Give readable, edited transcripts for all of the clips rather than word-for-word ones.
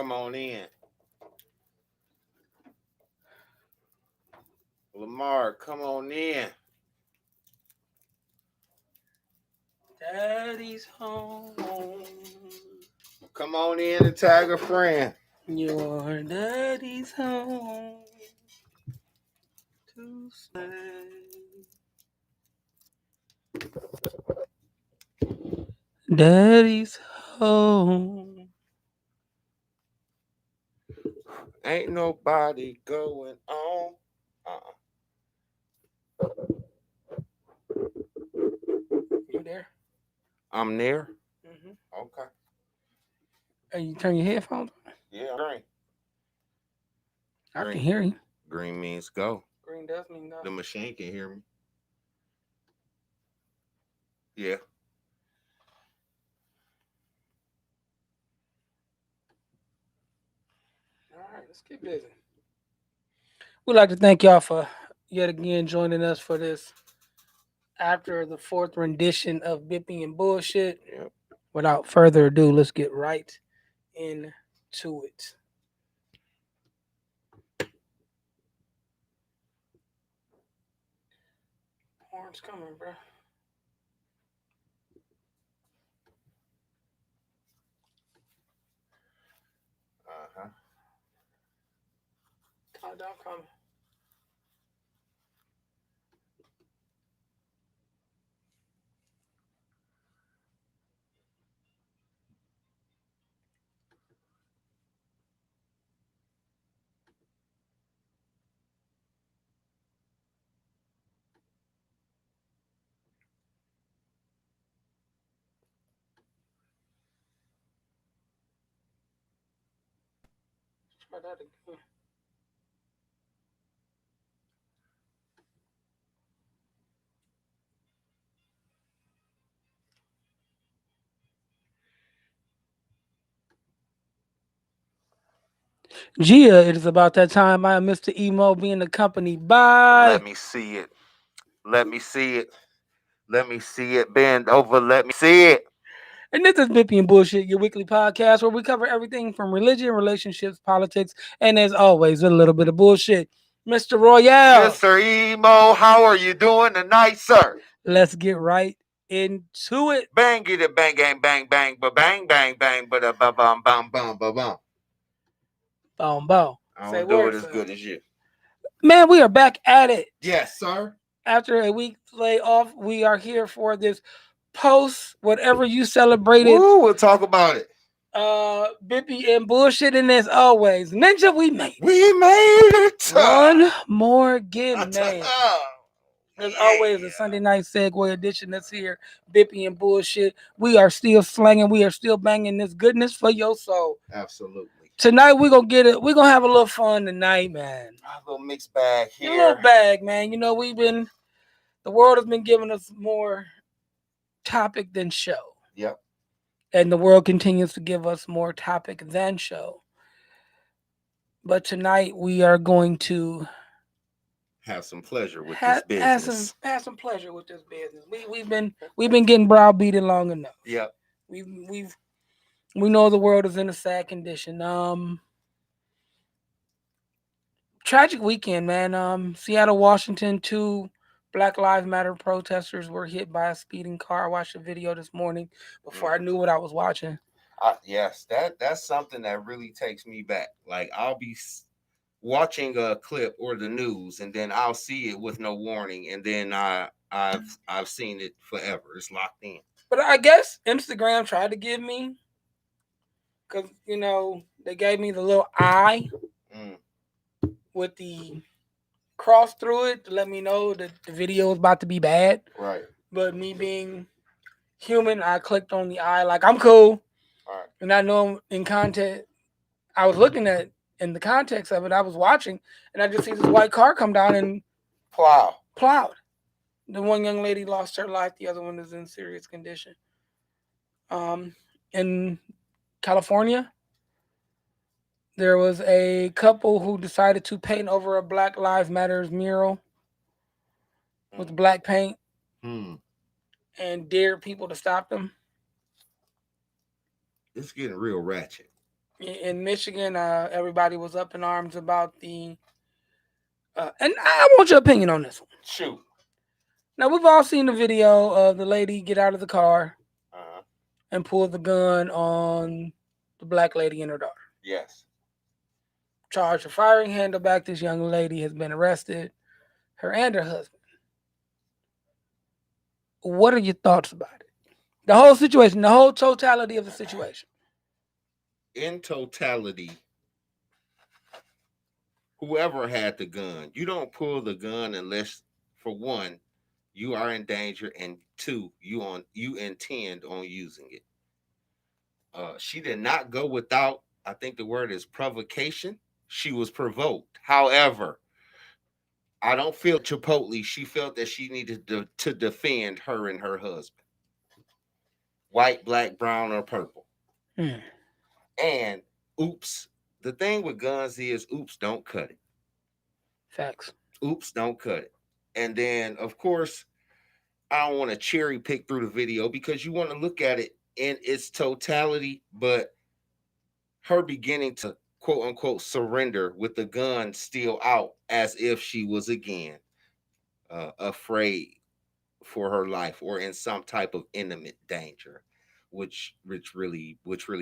come on in. Lamar, come on in. Daddy's home. Come on in and tag a friend. Your daddy's home to stay. Daddy's home. Ain't nobody going on. You there? I'm near. Mm-hmm. Okay. Hey, you turn your headphones on? Yeah, green. I can hear you. Green means go. Green does mean go. The machine can hear me. Yeah. All right, let's get busy. We'd like to thank y'all for yet again joining us for this after the fourth rendition of Bippy and Bullshit. Yep. Without further ado, let's get right into it. Horn's coming, bro. Uh-huh. Countdown coming. Try that again. Gia, it is about that time. I am Mr. EMOE being accompanied by. Let me see it. Let me see it. Let me see it. Bend over. Let me see it. And this is Bippy and Bullshit, your weekly podcast where we cover everything from religion, relationships, politics, and as always, a little bit of bullshit. Mr. Royale. Mr. Emo, how are you doing tonight, sir? Let's get right into it. Bang it, bang, bang, bang, bang, ba bang, bang, bang, ba da ba bum bum bum ba bum. Boom. I don't do it as good as you. Man, we are back at it. Yes, sir. After a week layoff, we are here for this post, whatever you celebrated. Woo, we'll talk about it. Bippy and Bullshit, and as always, Ninja, we made it. We made it. One more again, man. As always, a Sunday night segue edition that's here. Bippy and Bullshit. We are still slanging. We are still banging this goodness for your soul. Absolutely. Tonight we're gonna get it. We're gonna have a little fun tonight, man. A little mixed bag here. A little bag, man. You know, the world has been giving us more topic than show. Yep. And the world continues to give us more topic than show. But tonight we are going to have some pleasure with this business. Have some pleasure with this business. We've been getting browbeaten long enough. Yep. We know the world is in a sad condition. Tragic weekend, man. Seattle, Washington, 2 Black Lives Matter protesters were hit by a speeding car. I watched a video this morning before I knew what I was watching. Yes, that's something that really takes me back. Like I'll be watching a clip or the news, and then I'll see it with no warning, and then I've seen it forever. It's locked in. But I guess Instagram tried to give me, because they gave me the little eye with the cross through it to let me know that the video was about to be bad. Right. But me being human, I clicked on the eye like I'm cool. All right. And I know in content, I was looking at in the context of it, I was watching, and I just see this white car come down and plowed. The one young lady lost her life. The other one is in serious condition. In California, there was a couple who decided to paint over a Black Lives Matters mural with black paint and dared people to stop them. It's getting real ratchet. In Michigan, everybody was up in arms about the. And I want your opinion on this one. Shoot. Now we've all seen the video of the lady get out of the car Uh-huh. and pull the gun on the black lady and her daughter. Yes. Charged of firing, handle back. This young lady has been arrested. Her and her husband. What are your thoughts about it? The whole situation, the whole totality of the situation. In totality, whoever had the gun, you don't pull the gun unless, for one, you are in danger, and two, you intend on using it. She did not go without. I think the word is provocation. She was provoked. However, I don't feel Chipotle. She felt that she needed to defend her and her husband, white, black, brown, or purple. And oops, the thing with guns is oops, don't cut it. Facts. Oops, don't cut it. And then, of course, I don't want to cherry pick through the video because you want to look at it in its totality, but her beginning to quote unquote surrender with the gun still out as if she was again afraid for her life or in some type of imminent danger, which really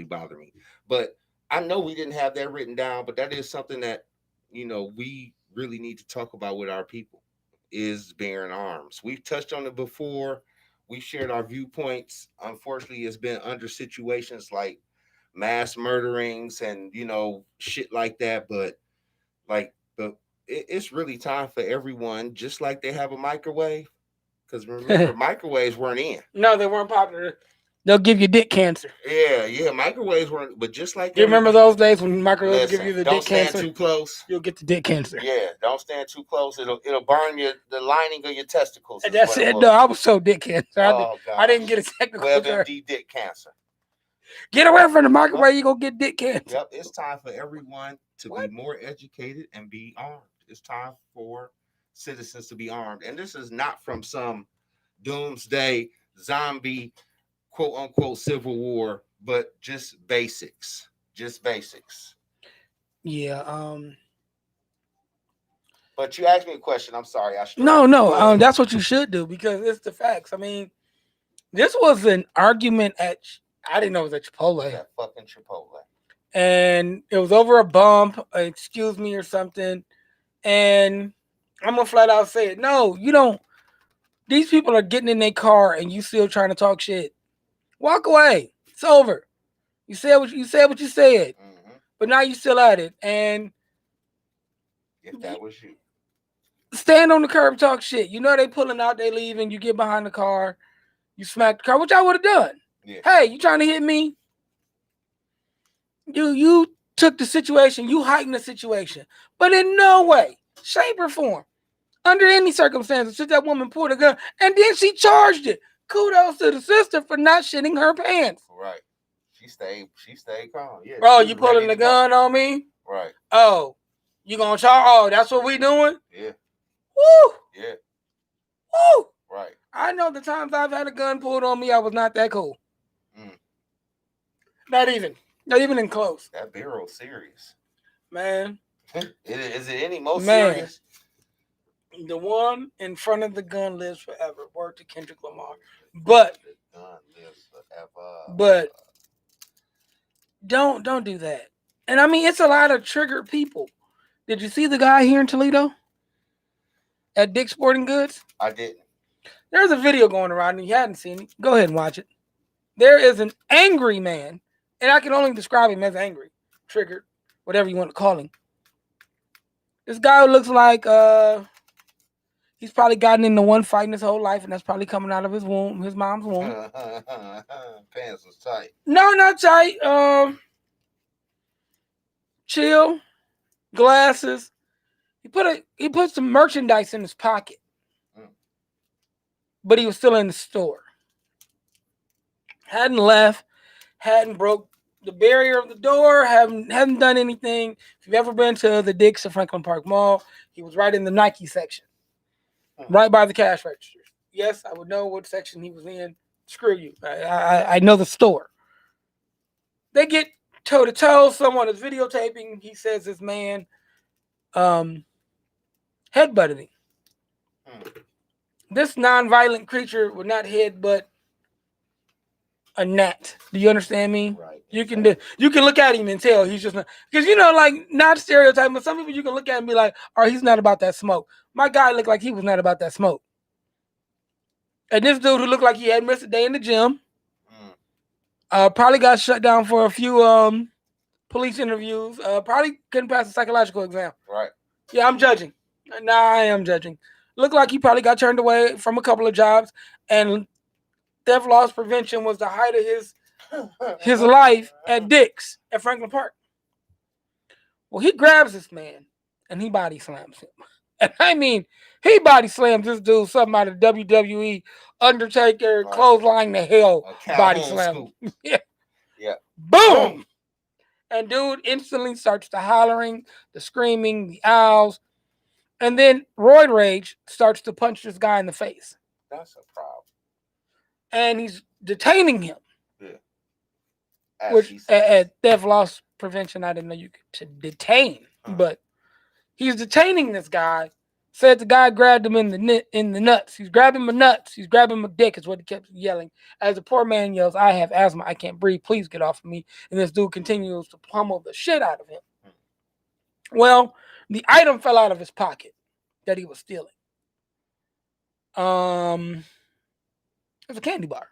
bothered me. But I know we didn't have that written down, but that is something that we really need to talk about with our people is bearing arms. We've touched on it before. We've shared our viewpoints. Unfortunately, it's been under situations like mass murderings and shit like that. But like it's really time for everyone, just like they have a microwave. Because remember, microwaves weren't in. No, they weren't popular. They'll give you dick cancer. Yeah, microwaves weren't. But just like do you remember those days when microwaves give you the dick cancer? Don't stand too close. You'll get the dick cancer. Yeah, don't stand too close. It'll burn the lining of your testicles. And that's it. No, I was so dick cancer. Oh, I didn't get a technical term. WebMD dick cancer. Get away from the microwave, you're going to get dick cancer. Yep, it's time for everyone to be more educated and be armed. It's time for citizens to be armed. And this is not from some doomsday zombie quote unquote civil war, but just basics. Just basics. Yeah. But you asked me a question. I'm sorry. No. That's what you should do because it's the facts. I mean, this was an argument I didn't know it was at Chipotle. That fucking Chipotle. And it was over a bump, excuse me, or something. And I'm gonna flat out say it. No, you don't. These people are getting in their car and you still trying to talk shit. Walk away. It's over. You said what you said. Mm-hmm. But now you still at it. And if that was you, stand on the curb, talk shit. You know they pulling out, they leaving. You get behind the car, you smack the car, which I would have done. Yeah. Hey, you trying to hit me? You took the situation, you heightened the situation, but in no way, shape, or form, under any circumstances, should that woman pull the gun, and then she charged it. Kudos to the sister for not shitting her pants. Right. She stayed calm. Yeah. Oh, you pulling the gun on me? Right. Oh, you gonna charge? Oh, that's what we doing? Yeah. Woo. Yeah. Woo. Right. I know the times I've had a gun pulled on me, I was not that cool. Not even in close. That barrel's serious. Man. Is it any more serious? The one in front of the gun lives forever. Word to Kendrick Lamar. But the gun lives forever. But don't do that. And I mean, it's a lot of triggered people. Did you see the guy here in Toledo at Dick's Sporting Goods? I didn't. There's a video going around and you hadn't seen it. Go ahead and watch it. There is an angry man, and I can only describe him as angry, triggered, whatever you want to call him. This guy looks like he's probably gotten into one fight in his whole life, and that's probably coming out of his womb, his mom's womb. Pants was tight. No, not tight. Chill, glasses. He put some merchandise in his pocket, but he was still in the store. Hadn't left, hadn't broke the barrier of the door, haven't done anything. If you've ever been to the Dick's at Franklin Park Mall, he was right in the Nike section, right by the cash registers. Yes, I would know what section he was in. Screw you. I know the store. They get toe to toe. Someone is videotaping. He says this man um, headbutted him. This non-violent creature would not headbutt a gnat. Do you understand me? Right. You can look at him and tell he's just not, because like not stereotyping, but some people you can look at and be like, "Oh, he's not about that smoke." My guy looked like he was not about that smoke. And this dude who looked like he had missed a day in the gym, probably got shut down for a few police interviews. Probably couldn't pass a psychological exam. Right. Yeah, I'm judging. Nah, I am judging. Looked like he probably got turned away from a couple of jobs, and theft loss prevention was the height of his life at Dick's at Franklin Park. Well, he grabs this man and he body slams him. And I mean, he body slams this dude something out of WWE, Undertaker, clothesline to hell, body slam. Yeah. Yeah. Boom! And dude instantly starts the hollering, the screaming, the owls. And then Roid Rage starts to punch this guy in the face. That's a problem. And he's detaining him. Yeah. Which at theft loss prevention, I didn't know you could detain. But he's detaining this guy. Said the guy grabbed him in the nuts. He's grabbing my nuts. He's grabbing my dick is what he kept yelling. As the poor man yells, "I have asthma. I can't breathe. Please get off of me." And this dude continues to pummel the shit out of him. Well, the item fell out of his pocket that he was stealing. It was a candy bar.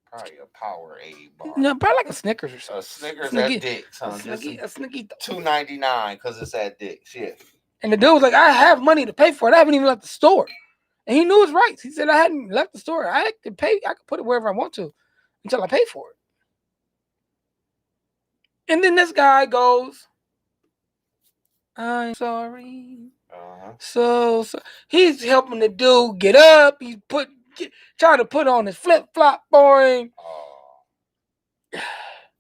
Probably a Powerade bar. No, probably like a Snickers or something. A Snickers at Dick's, huh? A Snickers. $2.99 because it's at Dick's. Yeah. And the dude was like, "I have money to pay for it. I haven't even left the store." And he knew his rights. He said, "I hadn't left the store. I could pay. I could put it wherever I want to until I pay for it." And then this guy goes, "I'm sorry." So he's helping the dude get up. He's trying to put on his flip flop for him.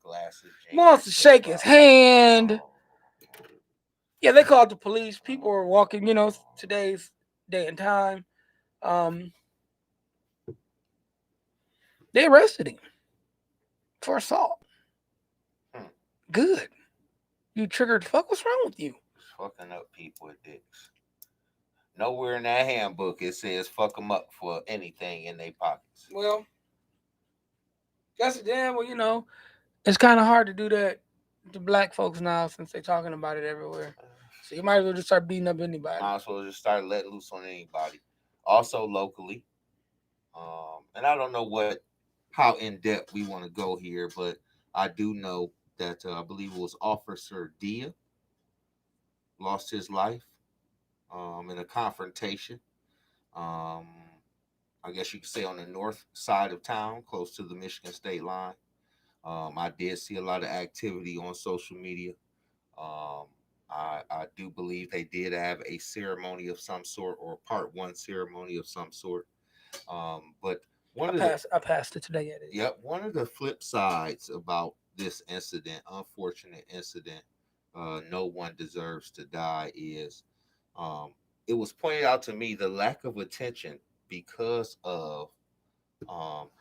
Glasses. Wants to shake his hand. Yeah, they called the police. People were walking. Today's day and time. They arrested him for assault. Good. You triggered the fuck. What's wrong with you? Fucking up people at Dick's. Nowhere in that handbook it says fuck them up for anything in their pockets. Well, that's it's kind of hard to do that to black folks now since they're talking about it everywhere. So you might as well just start beating up anybody. Might as well just start letting loose on anybody. Also locally, and I don't know how in depth we want to go here, but I do know that I believe it was Officer Dia lost his life in a confrontation. I guess you could say on the north side of town, close to the Michigan state line. I did see a lot of activity on social media. I do believe they did have a ceremony of some sort, or part one ceremony of some sort. But I passed it today. Yep. One of the flip sides about this unfortunate incident, no one deserves to die, is it was pointed out to me the lack of attention because of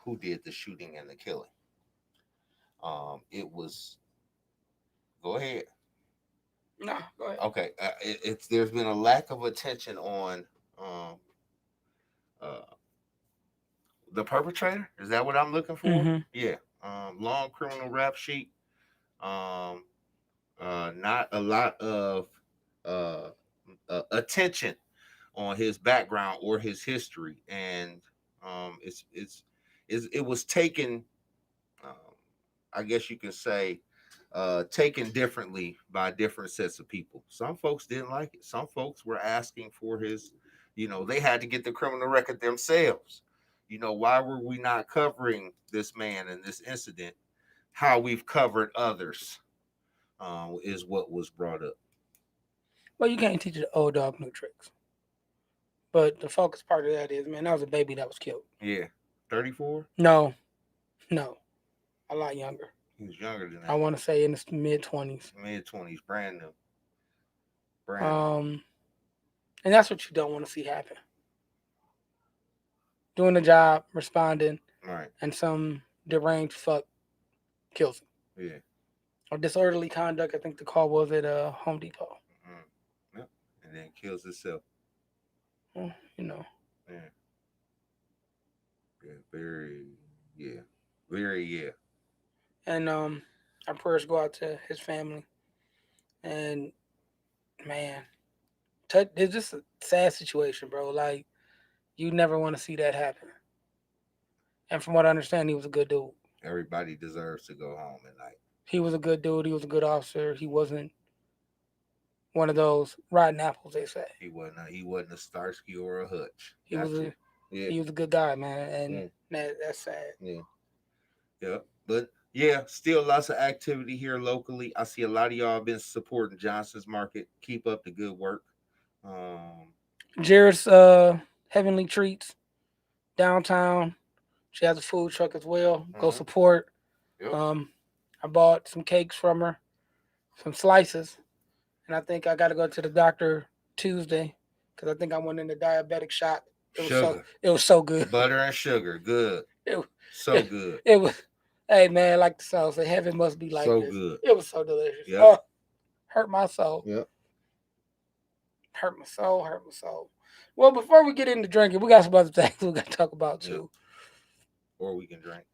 who did the shooting and the killing. It was. Go ahead. No, go ahead. Okay, there's been a lack of attention on the perpetrator. Is that what I'm looking for? Mm-hmm. Yeah. Long criminal rap sheet. Not a lot of attention on his background or his history, and it was taken. I guess you can say taken differently by different sets of people. Some folks didn't like it. Some folks were asking for his, they had to get the criminal record themselves. Why were we not covering this man and this incident? How we've covered others is what was brought up. Well, you can't teach the old dog new tricks. But the focus part of that is, man, that was a baby that was killed. Yeah. 34? No. A lot younger. He was younger than that. I want to say in his mid-20s. Mid-20s, brand new. And that's what you don't want to see happen. Doing the job, responding, right, and some deranged fuck kills him. Yeah. Or disorderly conduct, I think the call was at Home Depot. Yep. And then kills himself. Well, you know. Yeah. Yeah. Very. Yeah. Very. Yeah. And our prayers go out to his family. And man, it's just a sad situation, bro. Like you never want to see that happen. And from what I understand, he was a good dude. Everybody deserves to go home at night. He was a good dude. He was a good officer. He wasn't one of those rotten apples, they say. He wasn't a Starsky or a Hutch. He was a good guy, man, and that's sad. Yeah. Yeah. But yeah, still lots of activity here locally. I see a lot of y'all been supporting Johnson's Market. Keep up the good work. Jared's Heavenly Treats downtown. She has a food truck as well. Go support. Yep. I bought some cakes from her, some slices, and I think I got to go to the doctor Tuesday because I think I went in the diabetic shot. It was so good. Butter and sugar, good. Good. It was. Hey man, like the song said, heaven must be like so this. Good. It was so delicious. Yep. Oh, hurt my soul. Yep. Hurt my soul. Well, before we get into drinking, we got some other things we got to talk about too. Or we can drink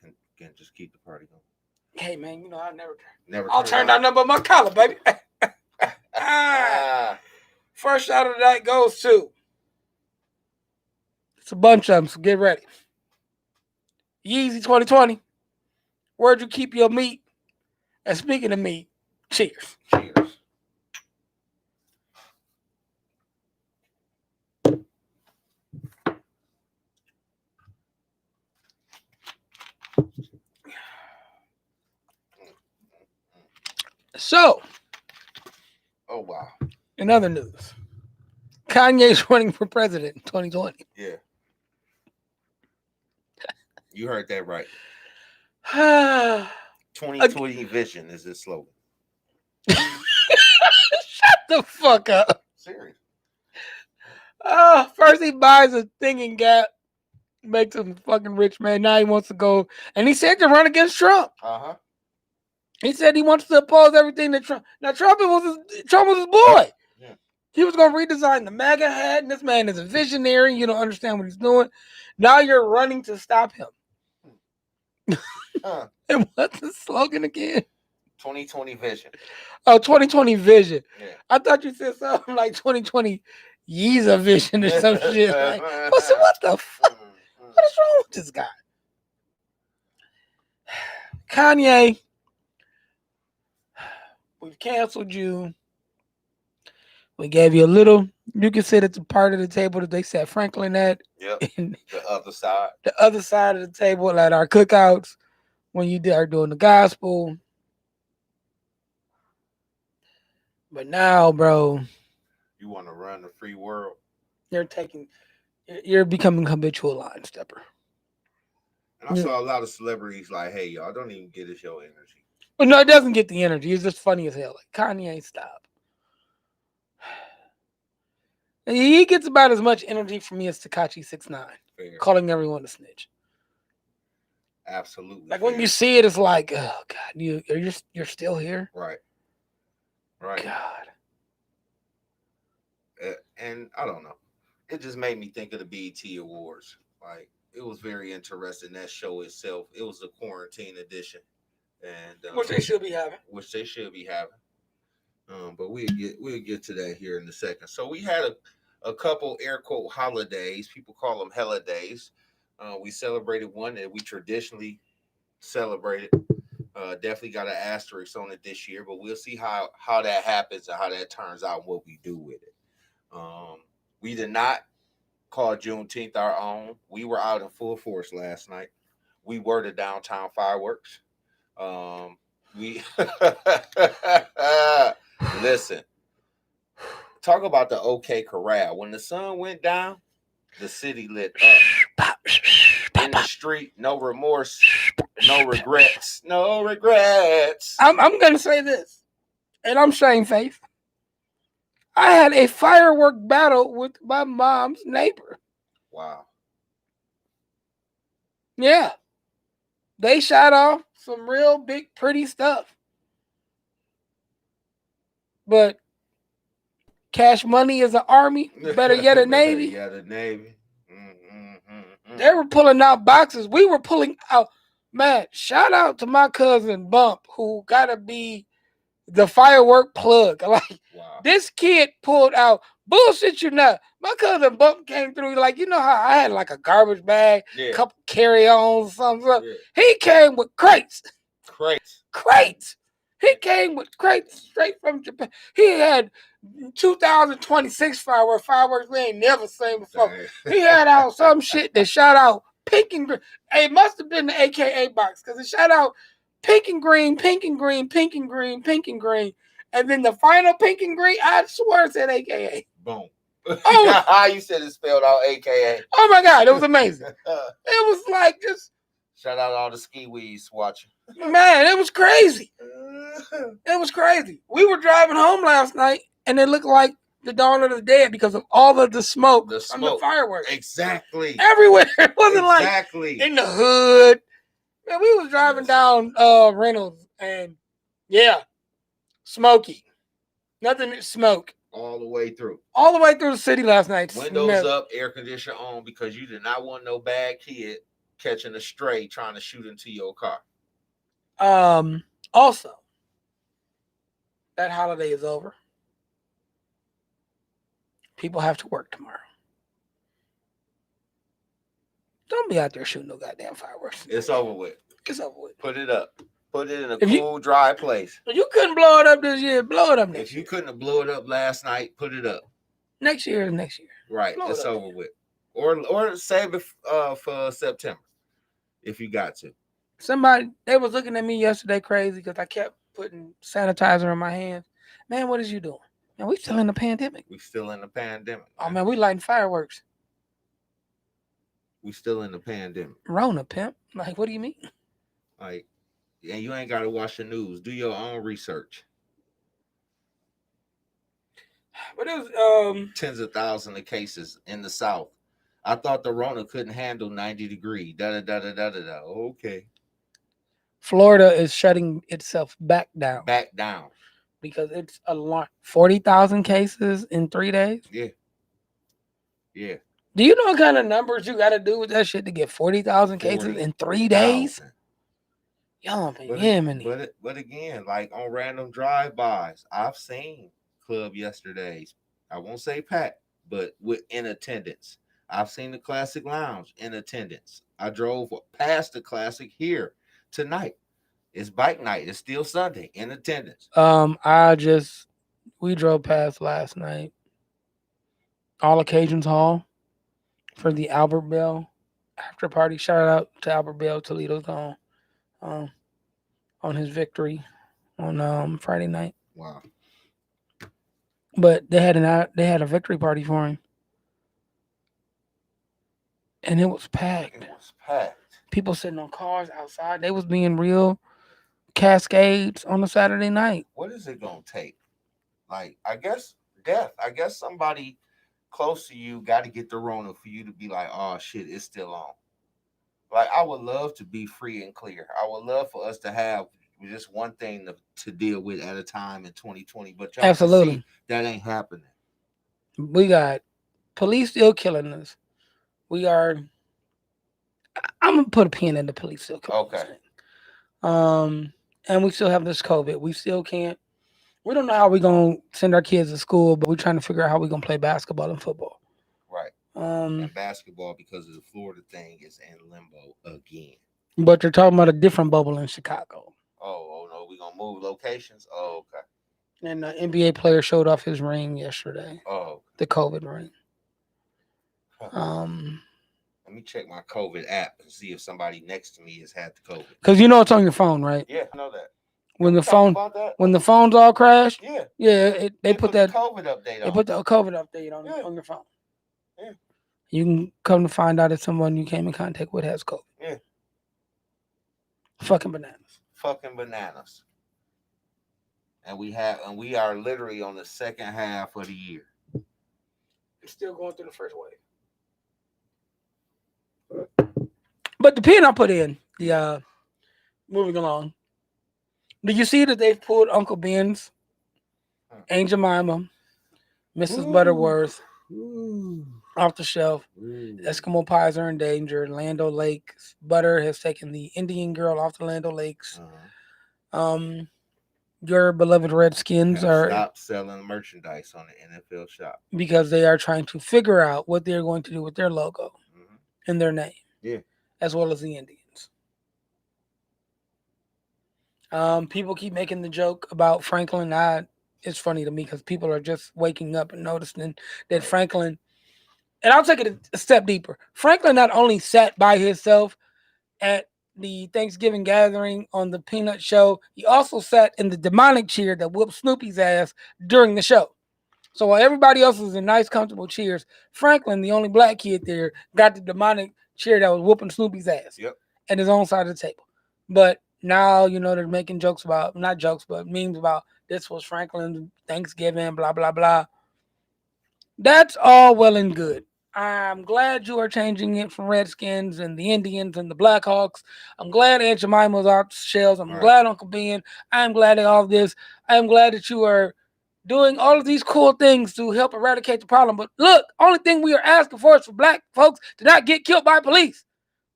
and can just keep the party going. Hey man, you know I never. I'll turn down nothing but my collar, baby. First shot of the night goes to. It's a bunch of them, so get ready. Yezzy 2020. Where'd you keep your meat? And speaking of meat, cheers. Cheers. So, oh wow. In other news, Kanye's running for president in 2020. Yeah. You heard that right. 2020 vision is his slogan. Shut the fuck up. Serious. First he buys a thing in Gap, makes him fucking rich, man. Now he wants to go, and he said to run against Trump. He said he wants to oppose everything that Trump. Now Trump was his boy. Yeah. He was going to redesign the MAGA hat, and this man is a visionary. You don't understand what he's doing. Now you're running to stop him. And what's the slogan again? 2020 vision. Oh, 2020 vision. Yeah. I thought you said something like 2020 Yeezy vision or some shit. Like, what the fuck? What is wrong with this guy? Kanye, we've canceled you. We gave you a little. You can sit at the part of the table that they sat Franklin at. Yep. The other side. The other side of the table at our cookouts when you are doing the gospel. But now, bro, you want to run the free world. You're becoming a habitual line stepper. And I saw a lot of celebrities like, hey, y'all don't even get us your energy. But no, it doesn't get the energy. It's just funny as hell. Like, Kanye, stop. And he gets about as much energy from me as Tekashi 6ix9ine, calling everyone a snitch. Absolutely. Like when you see it, it's like, oh God, you're still here. Right. God. And I don't know. It just made me think of the BET Awards. Like it was very interesting. That show itself. It was the quarantine edition, and which they should be having. But we'll get to that here in a second. So we had a couple air quote holidays. People call them holidays. We celebrated one that we traditionally celebrated. Definitely got an asterisk on it this year, but we'll see how that happens and how that turns out and what we do with it. We did not call Juneteenth our own. We were out in full force last night. We were the downtown fireworks. We listen. Talk about the OK Corral. When the sun went down, the city lit up. In the street, no remorse, no regrets, no regrets. I'm gonna say this, and I'm shamefaced. I had a firework battle with my mom's neighbor. Wow. Yeah. They shot off some real big, pretty stuff. But Cash Money is an army. Better yet, a Navy. Yeah, the Navy. They were pulling out boxes. We were pulling out. Man, shout out to my cousin Bump, who gotta be the firework plug. Like, wow. This kid pulled out bullshit. You not. My cousin Bump came through. Like, you know how I had like a garbage bag, a couple carry-ons, something. Yeah. He came with crates. Crates. He came with crates straight from Japan. He had 2026 fireworks we ain't never seen before. He had out some shit that shot out pink and green. It must have been the AKA box because it shot out pink and green, pink and green, pink and green, pink and green. And then the final pink and green, I swear it said AKA. Boom. Oh, you said it spelled out AKA. Oh my God, it was amazing. It was like just. Shout out all the ski weeds watching. Man, it was crazy. It was crazy. We were driving home last night, and it looked like the dawn of the dead because of all of the smoke from the fireworks. Exactly. Everywhere. It wasn't like in the hood. Man, we was driving down Reynolds, and yeah, smoky. Nothing but smoke. All the way through. All the way through the city last night. Windows up, air conditioner on, because you did not want no bad kid catching a stray trying to shoot into your car. Also, that holiday is over. People have to work tomorrow. Don't be out there shooting no goddamn fireworks. It's over with. It's over with. Put it up. Put it in a cool, dry place. If you couldn't blow it up this year, blow it up next year. If you couldn't blow it up last night, put it up. Next year is next year. Right. It's over with. Or save it for September if you got to. They was looking at me yesterday crazy because I kept putting sanitizer in my hands. Man, what is you doing? Man, we still in the pandemic. Oh, man, we lighting fireworks. We still in the pandemic. Rona, pimp. Like, what do you mean? Like, yeah, you ain't got to watch the news. Do your own research. But it was tens of thousands of cases in the South. I thought the Rona couldn't handle 90 degrees. Okay. Florida is shutting itself back down. Because it's a lot. 40,000 cases in 3 days? Yeah. Do you know what kind of numbers you got to do with that shit to get 40,000 cases in 3 days? Y'all But again, like on random drive-bys, I've seen club yesterdays. I won't say packed, but in attendance. I've seen the Classic Lounge in attendance. I drove past the Classic here tonight. It's bike night. It's still Sunday in attendance. We drove past last night. All Occasions Hall for the Albert Bell after party. Shout out to Albert Bell. Toledo's on his victory on Friday night. Wow. But they had a victory party for him. And it was packed. People sitting on cars outside. They was being real cascades on a Saturday night. What is it going to take? Like, I guess death. I guess somebody close to you got to get the Rona for you to be like, oh, shit, it's still on. Like, I would love to be free and clear. I would love for us to have just one thing to deal with at a time in 2020. But y'all absolutely see, that ain't happening. We got police still killing us. I'm gonna put a pin in the police still killing us. Okay. And we still have this COVID. We still can't. We don't know how we're gonna send our kids to school, but we're trying to figure out how we're gonna play basketball and football. Right. And basketball, because of the Florida thing, is in limbo again. But you're talking about a different bubble in Chicago. Oh no, we're gonna move locations. Oh, okay. And the NBA player showed off his ring yesterday. Oh. The COVID ring. Let me check my COVID app and see if somebody next to me has had the COVID. Because you know it's on your phone, right? Yeah, I know that. When the phones all crash, they put that COVID update on. They put the COVID update on your phone. Yeah. You can come to find out if someone you came in contact with has COVID. Yeah. Fucking bananas. And we are literally on the second half of the year. It's still going through the first wave. But the pin I put in, the Moving along. Do you see that they've pulled Uncle Ben's, Aunt Jemima, Mrs. Ooh, Butterworth ooh, off the shelf? ooh. Eskimo pies are in danger. Lando Lakes Butter has taken the Indian girl off the Lando Lakes. Uh-huh. Um, your beloved Redskins Have are stopped selling merchandise on the NFL shop. because they are trying to figure out what they're going to do with their logo Hmm. and their name, Yeah. as well as the Indians. People keep making the joke about Franklin. It's funny to me because people are just waking up and noticing that Right. Franklin, and I'll take it a step deeper. Franklin not only sat by himself at the Thanksgiving gathering on the Peanut Show, he also sat in the demonic chair that whooped Snoopy's ass during the show. So while everybody else was in nice, comfortable chairs, Franklin, the only black kid there, got the demonic chair that was whooping Snoopy's ass Yep. at his own side of the table. But now, they're making jokes about, not jokes, but memes about this was Franklin's Thanksgiving, blah, blah, blah. That's all well and good. I'm glad you are changing it from Redskins and the Indians and the Blackhawks. I'm glad Aunt Jemima's out the shells. I'm Right. glad Uncle Ben. I'm glad at all of this. I'm glad that you are doing all of these cool things to help eradicate the problem. But look, only thing we are asking for is for black folks to not get killed by police.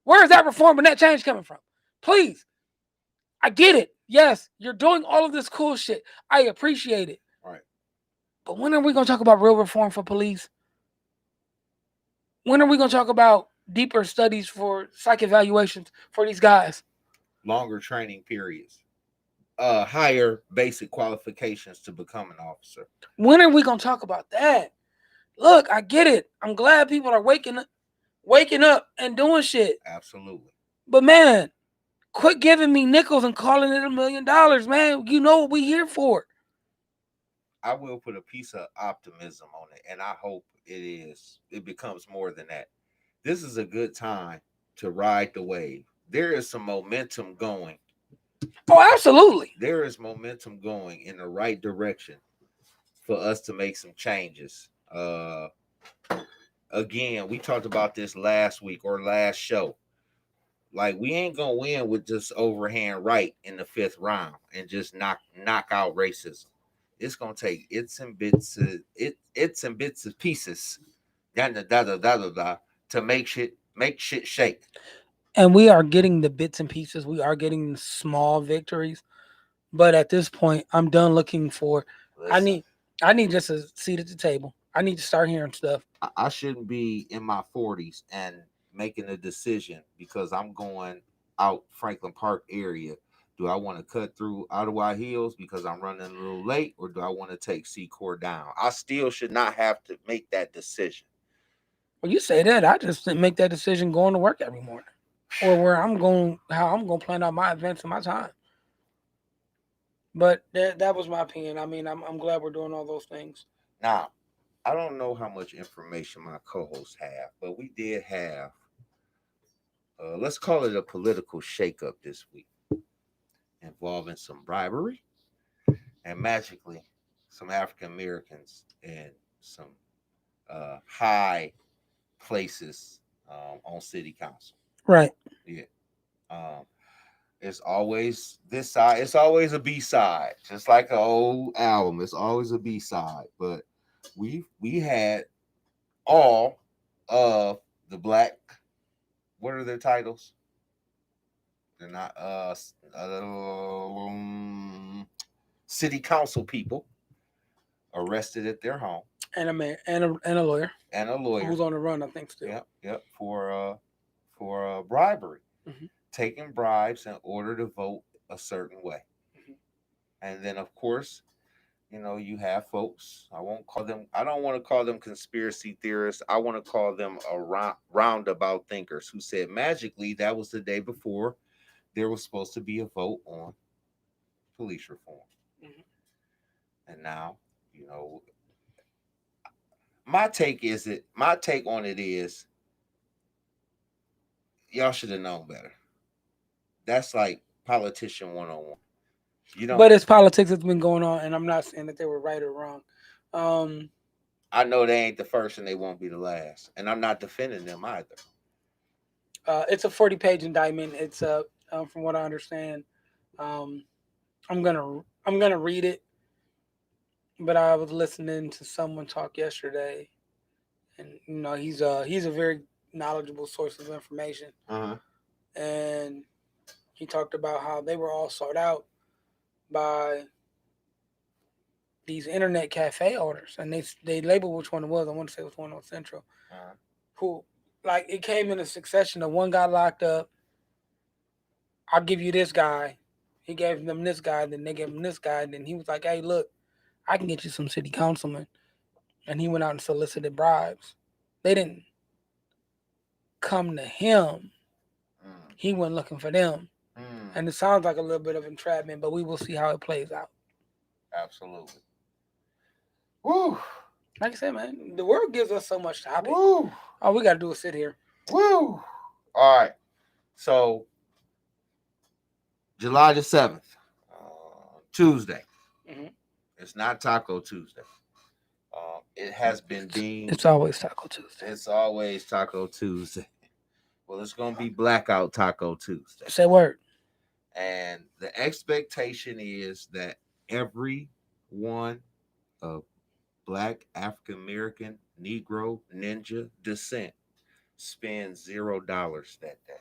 Where is that reform and that change coming from? Please, I get it. Yes, you're doing all of this cool shit. I appreciate it. Right. But when are we going to talk about real reform for police? When are we going to talk about deeper studies for psych evaluations for these guys? Longer training periods. Higher basic qualifications to become an officer. When are we going to talk about that? Look, I get it. I'm glad people are waking up and doing shit. Absolutely. But man, quit giving me nickels and calling it $1 million, man. You know what we here for. I will put a piece of optimism on it, and I hope it becomes more than that. This is a good time to ride the wave. There is some momentum going. Oh, absolutely. There is momentum going in the right direction for us to make some changes. Again, we talked about this last week or last show. Like we ain't gonna win with just overhand right in the fifth round and just knock out racism. It's gonna take it's and bits of pieces, to make shit shake. And we are getting the bits and pieces. We are getting small victories. But at this point, I'm done looking for. I Listen, need. I need just a seat at the table. I need to start hearing stuff. I shouldn't be in my 40s and making a decision because I'm going out Franklin Park area. Do I want to cut through Ottawa Hills because I'm running a little late, or do I want to take Secor down? I still should not have to make that decision. Well, you say that. I just didn't make that decision going to work every morning, or where I'm going, how I'm going to plan out my events and my time. But that was my opinion. I mean, I'm glad we're doing all those things. Now, I don't know how much information my co-hosts have, but we did have, let's call it a political shakeup this week involving some bribery and magically some African Americans in some high places on city council. Right. Yeah. Um, it's always this side. It's always a B side, just like an old album. It's always a B side. But we had all of the black. What are their titles? They're not city council people arrested at their home And a man and a lawyer and a lawyer. who's on the run, I think still. Yep, for bribery, Mm-hmm. taking bribes in order to vote a certain way. Mm-hmm. And then, of course, you have folks. I don't want to call them conspiracy theorists. I want to call them roundabout thinkers who said magically that was the day before there was supposed to be a vote on police reform. Mm-hmm. And now, you know, my take on it is y'all should have known better. That's like politician 101. You don't But it's politics that's been going on, and I'm not saying that they were right or wrong. Um, I know they ain't the first and they won't be the last. And I'm not defending them either. it's a 40-page indictment. It's a from what I understand. Um, I'm gonna read it, but I was listening to someone talk yesterday, and he's a very knowledgeable source of information, Uh-huh. and he talked about how they were all sought out by these internet cafe owners, and they labeled which one it was. I want to say it was one on Central, Uh-huh. who like it came in a succession of one got locked up. I'll give you this guy. He gave them this guy, then they gave him this guy, then he was like, "Hey, look, I can get you some city councilmen," and he went out and solicited bribes. They didn't come to him; Mm. he went looking for them, Mm. and it sounds like a little bit of entrapment, but we will see how it plays out. Absolutely. Woo. Like I said, man, the world gives us so much topic. Woo. All we gotta do is sit here. Woo. All right. So July the 7th, Tuesday. Mhm. It's not Taco Tuesday. It has been deemed. It's always Taco Tuesday. It's always Taco Tuesday. Well, it's gonna be Blackout Taco Tuesday. Say word. And the expectation is that every one of Black, African American, Negro, Ninja descent spends $0 that day.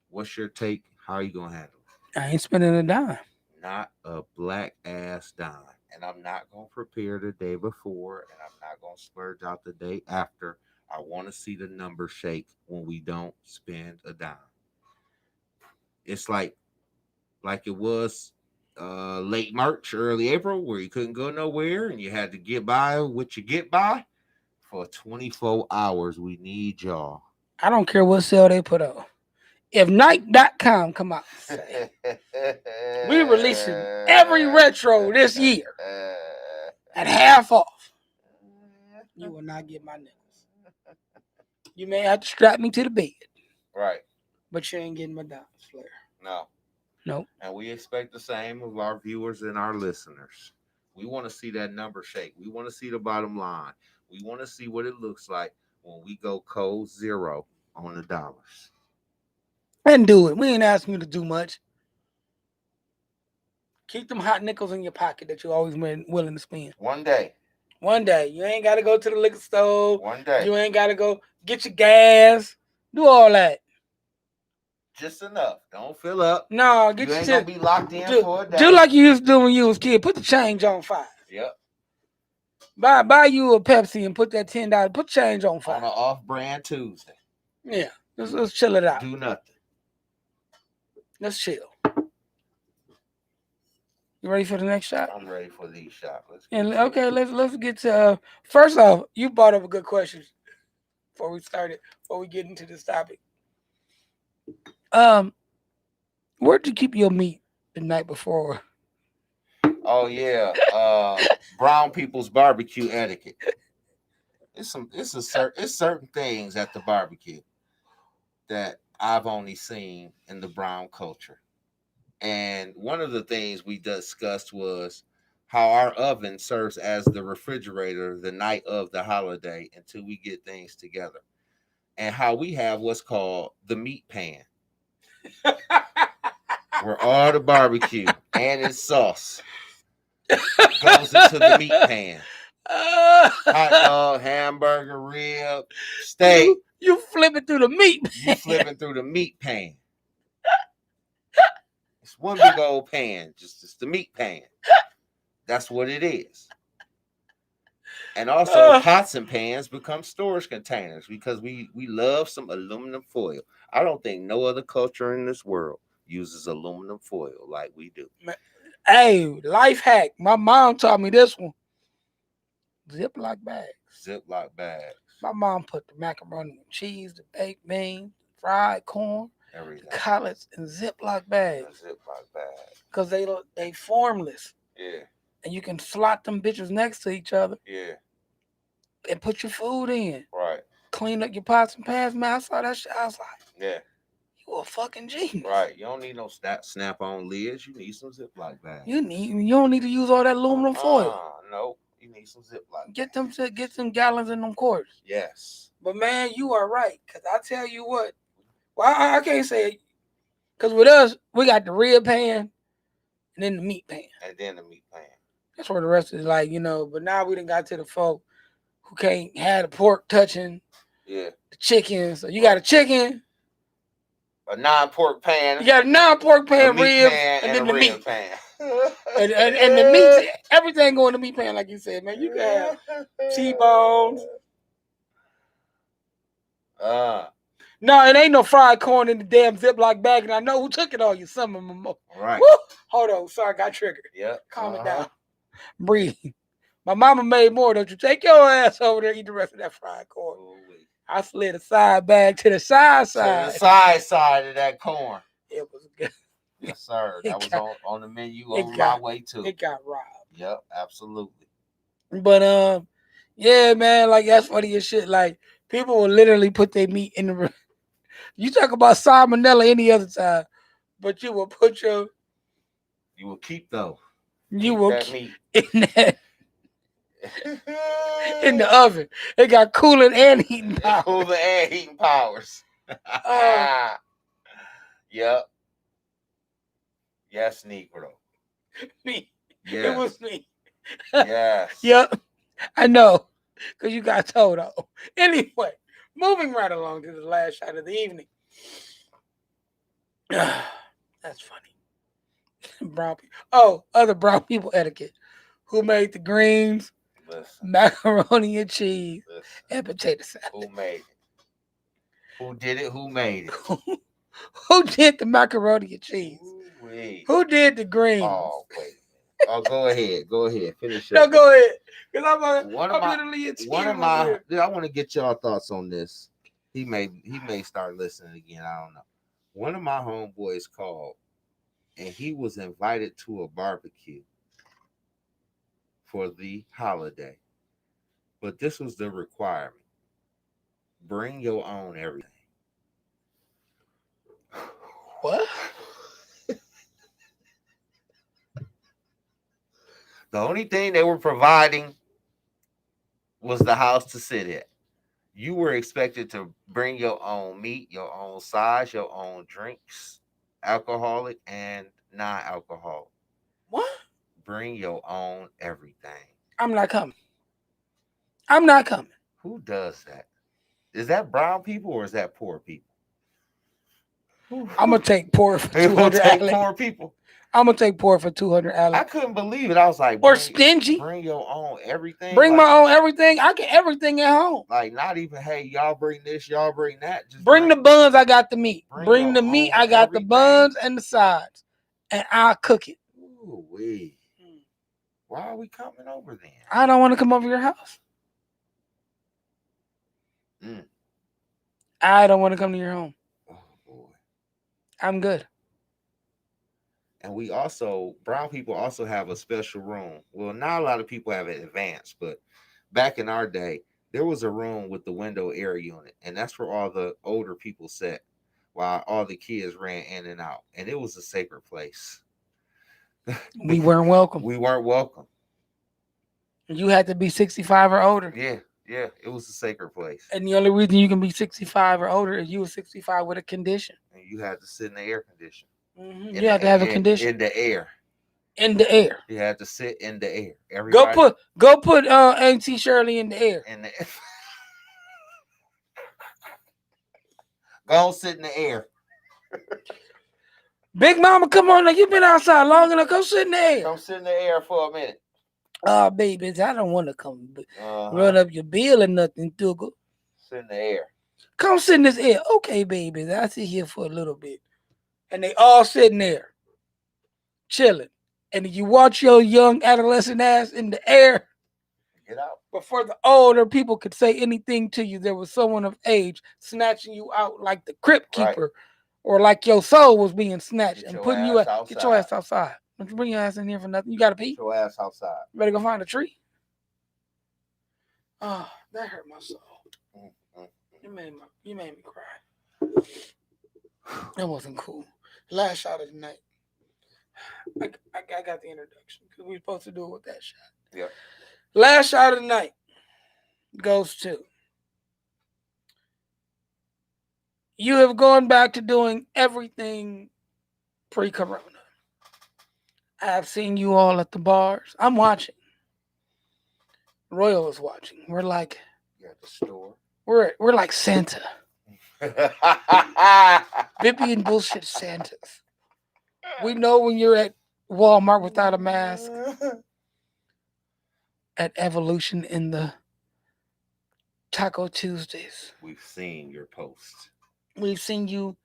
What's your take? How are you gonna handle it? I ain't spending a dime. Not a black ass dime. And I'm not gonna prepare the day before, and I'm not gonna splurge out the day after. I want to see the number shake when we don't spend a dime. It's like it was late March, early April, where you couldn't go nowhere and you had to get by what you get by. For 24 hours, we need y'all. I don't care what sale they put up. If Nike.com come out and say, we releasing every retro this year at half off, you will not get my nickels. You may have to strap me to the bed. Right. But you ain't getting my diamonds, Flair. No. Nope. And we expect the same of our viewers and our listeners. We want to see that number shake. We want to see the bottom line. We want to see what it looks like when we go cold zero on the dollars. And do it. We ain't asking you to do much. Keep them hot nickels in your pocket that you're always willing to spend. One day. One day. You ain't got to go to the liquor store. One day. You ain't got to go get your gas. Do all that. Just enough. Don't fill up. No, get you your ain't shit. Gonna be locked in for a day. Do like you used to do when you was a kid. Put the change on 5. Yep. Buy you a Pepsi and put that $10. Put change on 5. On an off-brand Tuesday. Yeah. Let's chill it out. Do nothing. Let's chill. You ready for the next shot? I'm ready for these shots. Let's get to first off, you brought up a good question before we get into this topic. Where'd you keep your meat the night before? Oh yeah. Brown people's barbecue etiquette. It's certain things at the barbecue that I've only seen in the brown culture. And one of the things we discussed was how our oven serves as the refrigerator the night of the holiday until we get things together. And how we have what's called the meat pan, where all the barbecue and its sauce goes into the meat pan. Hot dog, hamburger, rib, steak. You flipping through the meat pan. You flipping through the meat pan. It's one big old pan, just the meat pan. That's what it is. And also, pots and pans become storage containers because we love some aluminum foil. I don't think no other culture in this world uses aluminum foil like we do. Hey, life hack. My mom taught me this one. Ziploc bags. Ziploc bags. My mom put the macaroni and cheese, the baked beans, fried corn, everything, the collards in Ziploc bags. Ziploc bags. Because they formless. Yeah. And you can slot them bitches next to each other. Yeah. And put your food in. Right. Clean up your pots and pans. Man, I saw that shit. I was like, yeah. You a fucking genius. Right. You don't need no snap-on lids. You need some Ziploc bags. You don't need to use all that aluminum foil. No. You need some Ziploc. Get some gallons in them quarts. Yes. But man, you are right. Cause I tell you what. Well, I can't say Because with us, we got the rib pan and then the meat pan. And then the meat pan. That's where the rest is like, but now we done got to the folk who can't have the pork touching the chicken. So you got a chicken. A non-pork pan. You got a non-pork pan, ribs, pan, and then the meat. Pan. and the meat, everything going to meat pan, like you said, man. You can have T-bones. No, it ain't no fried corn in the damn Ziploc bag, and I know who took it on you. Some of them. Right. Woo! Hold on. Sorry, got triggered. Yep. Calm it down. Breathe. My mama made more. Don't you take your ass over there and eat the rest of that fried corn. I slid a side bag to the side. To the side of that corn. It was good. Yes, sir. That was on the menu on my way too. It got robbed. Yep, absolutely. But yeah, man, like that's funny as shit. Like people will literally put their meat in the. You talk about salmonella any other time, but you will put your. You will keep though. You will keep in that. In the oven. It got cooling and heating powers. Cooling and heating powers. Yep. Yes, Negro. Me. Yes. It was me. Yes. Yep. I know. Because you got told off. Anyway, moving right along to the last shot of the evening. That's funny. Brown people. Oh, other brown people etiquette. Who made the greens? Listen. Macaroni and cheese. Listen. And potato salad. Who made it? Who did it? Who made it? Who did the macaroni and cheese? Ooh-wee. Who did the greens? Oh, wait. Oh, go ahead. Go ahead. Finish up. No, go ahead. Because I'm literally a team. I want to get y'all thoughts on this. He may start listening again. I don't know. One of my homeboys called, and he was invited to a barbecue for the holiday. But this was the requirement. Bring your own everything. What? The only thing they were providing was the house to sit at. You were expected to bring your own meat, your own size, your own drinks, alcoholic and non-alcoholic. What? Bring your own everything. I'm not coming. I'm not coming. Who does that? Is that brown people or is that poor people? I'm gonna take poor for 200. Poor people. I'm gonna take poor for 200. I couldn't believe it. I was like, or stingy. Bring your own everything. Bring my own everything. I get everything at home. Like not even, hey, y'all bring this, y'all bring that. Just bring the buns. I got the meat. Bring the meat. I got everything. The buns and the sides, and I'll cook it. Ooh wee. Why are we coming over then? I don't want to come over your house. I don't want to come to your home. Oh boy. I'm good. And we also, brown people also have a special room. Well, not a lot of people have it advanced, but back in our day, there was a room with the window air unit, and that's where all the older people sat while all the kids ran in and out. And it was a sacred place. We weren't welcome. We weren't welcome. You had to be 65 or older. Yeah, it was a sacred place. And the only reason you can be 65 or older is you were 65 with a condition. And you had to sit in the air condition. Mm-hmm. You had to have a condition. In the air. In the air. You had to sit in the air. Everybody, go put Auntie Shirley in the air. Go sit in the air. Big Mama, come on, like you've been outside long enough. Go sit in the air. Come sit in the air for a minute. Babies, I don't want to come run up your bill or nothing, Dougal. Sit in the air. Come sit in this air. Okay, babies, I'll sit here for a little bit. And they all sitting there, chilling. And you watch your young adolescent ass in the air. Get out. Before the older people could say anything to you, there was someone of age snatching you out like the crypt keeper, or like your soul was being snatched and putting you out. Get your ass outside. Don't you bring your ass in here for nothing. You got to pee. Get your ass outside. You better go find a tree. Oh, that hurt my soul. You made me cry. That wasn't cool. Last shot of the night. I got the introduction because we were supposed to do it with that shot. Yeah. Last shot of the night goes to you have gone back to doing everything pre-corona. I've seen you all at the bars. I'm watching. Royal is watching. We're like You at the store. we're like Santa. Bippy and bullshit Santas. We know when you're at Walmart without a mask. At Evolution in the Taco Tuesdays. We've seen your post. We've seen you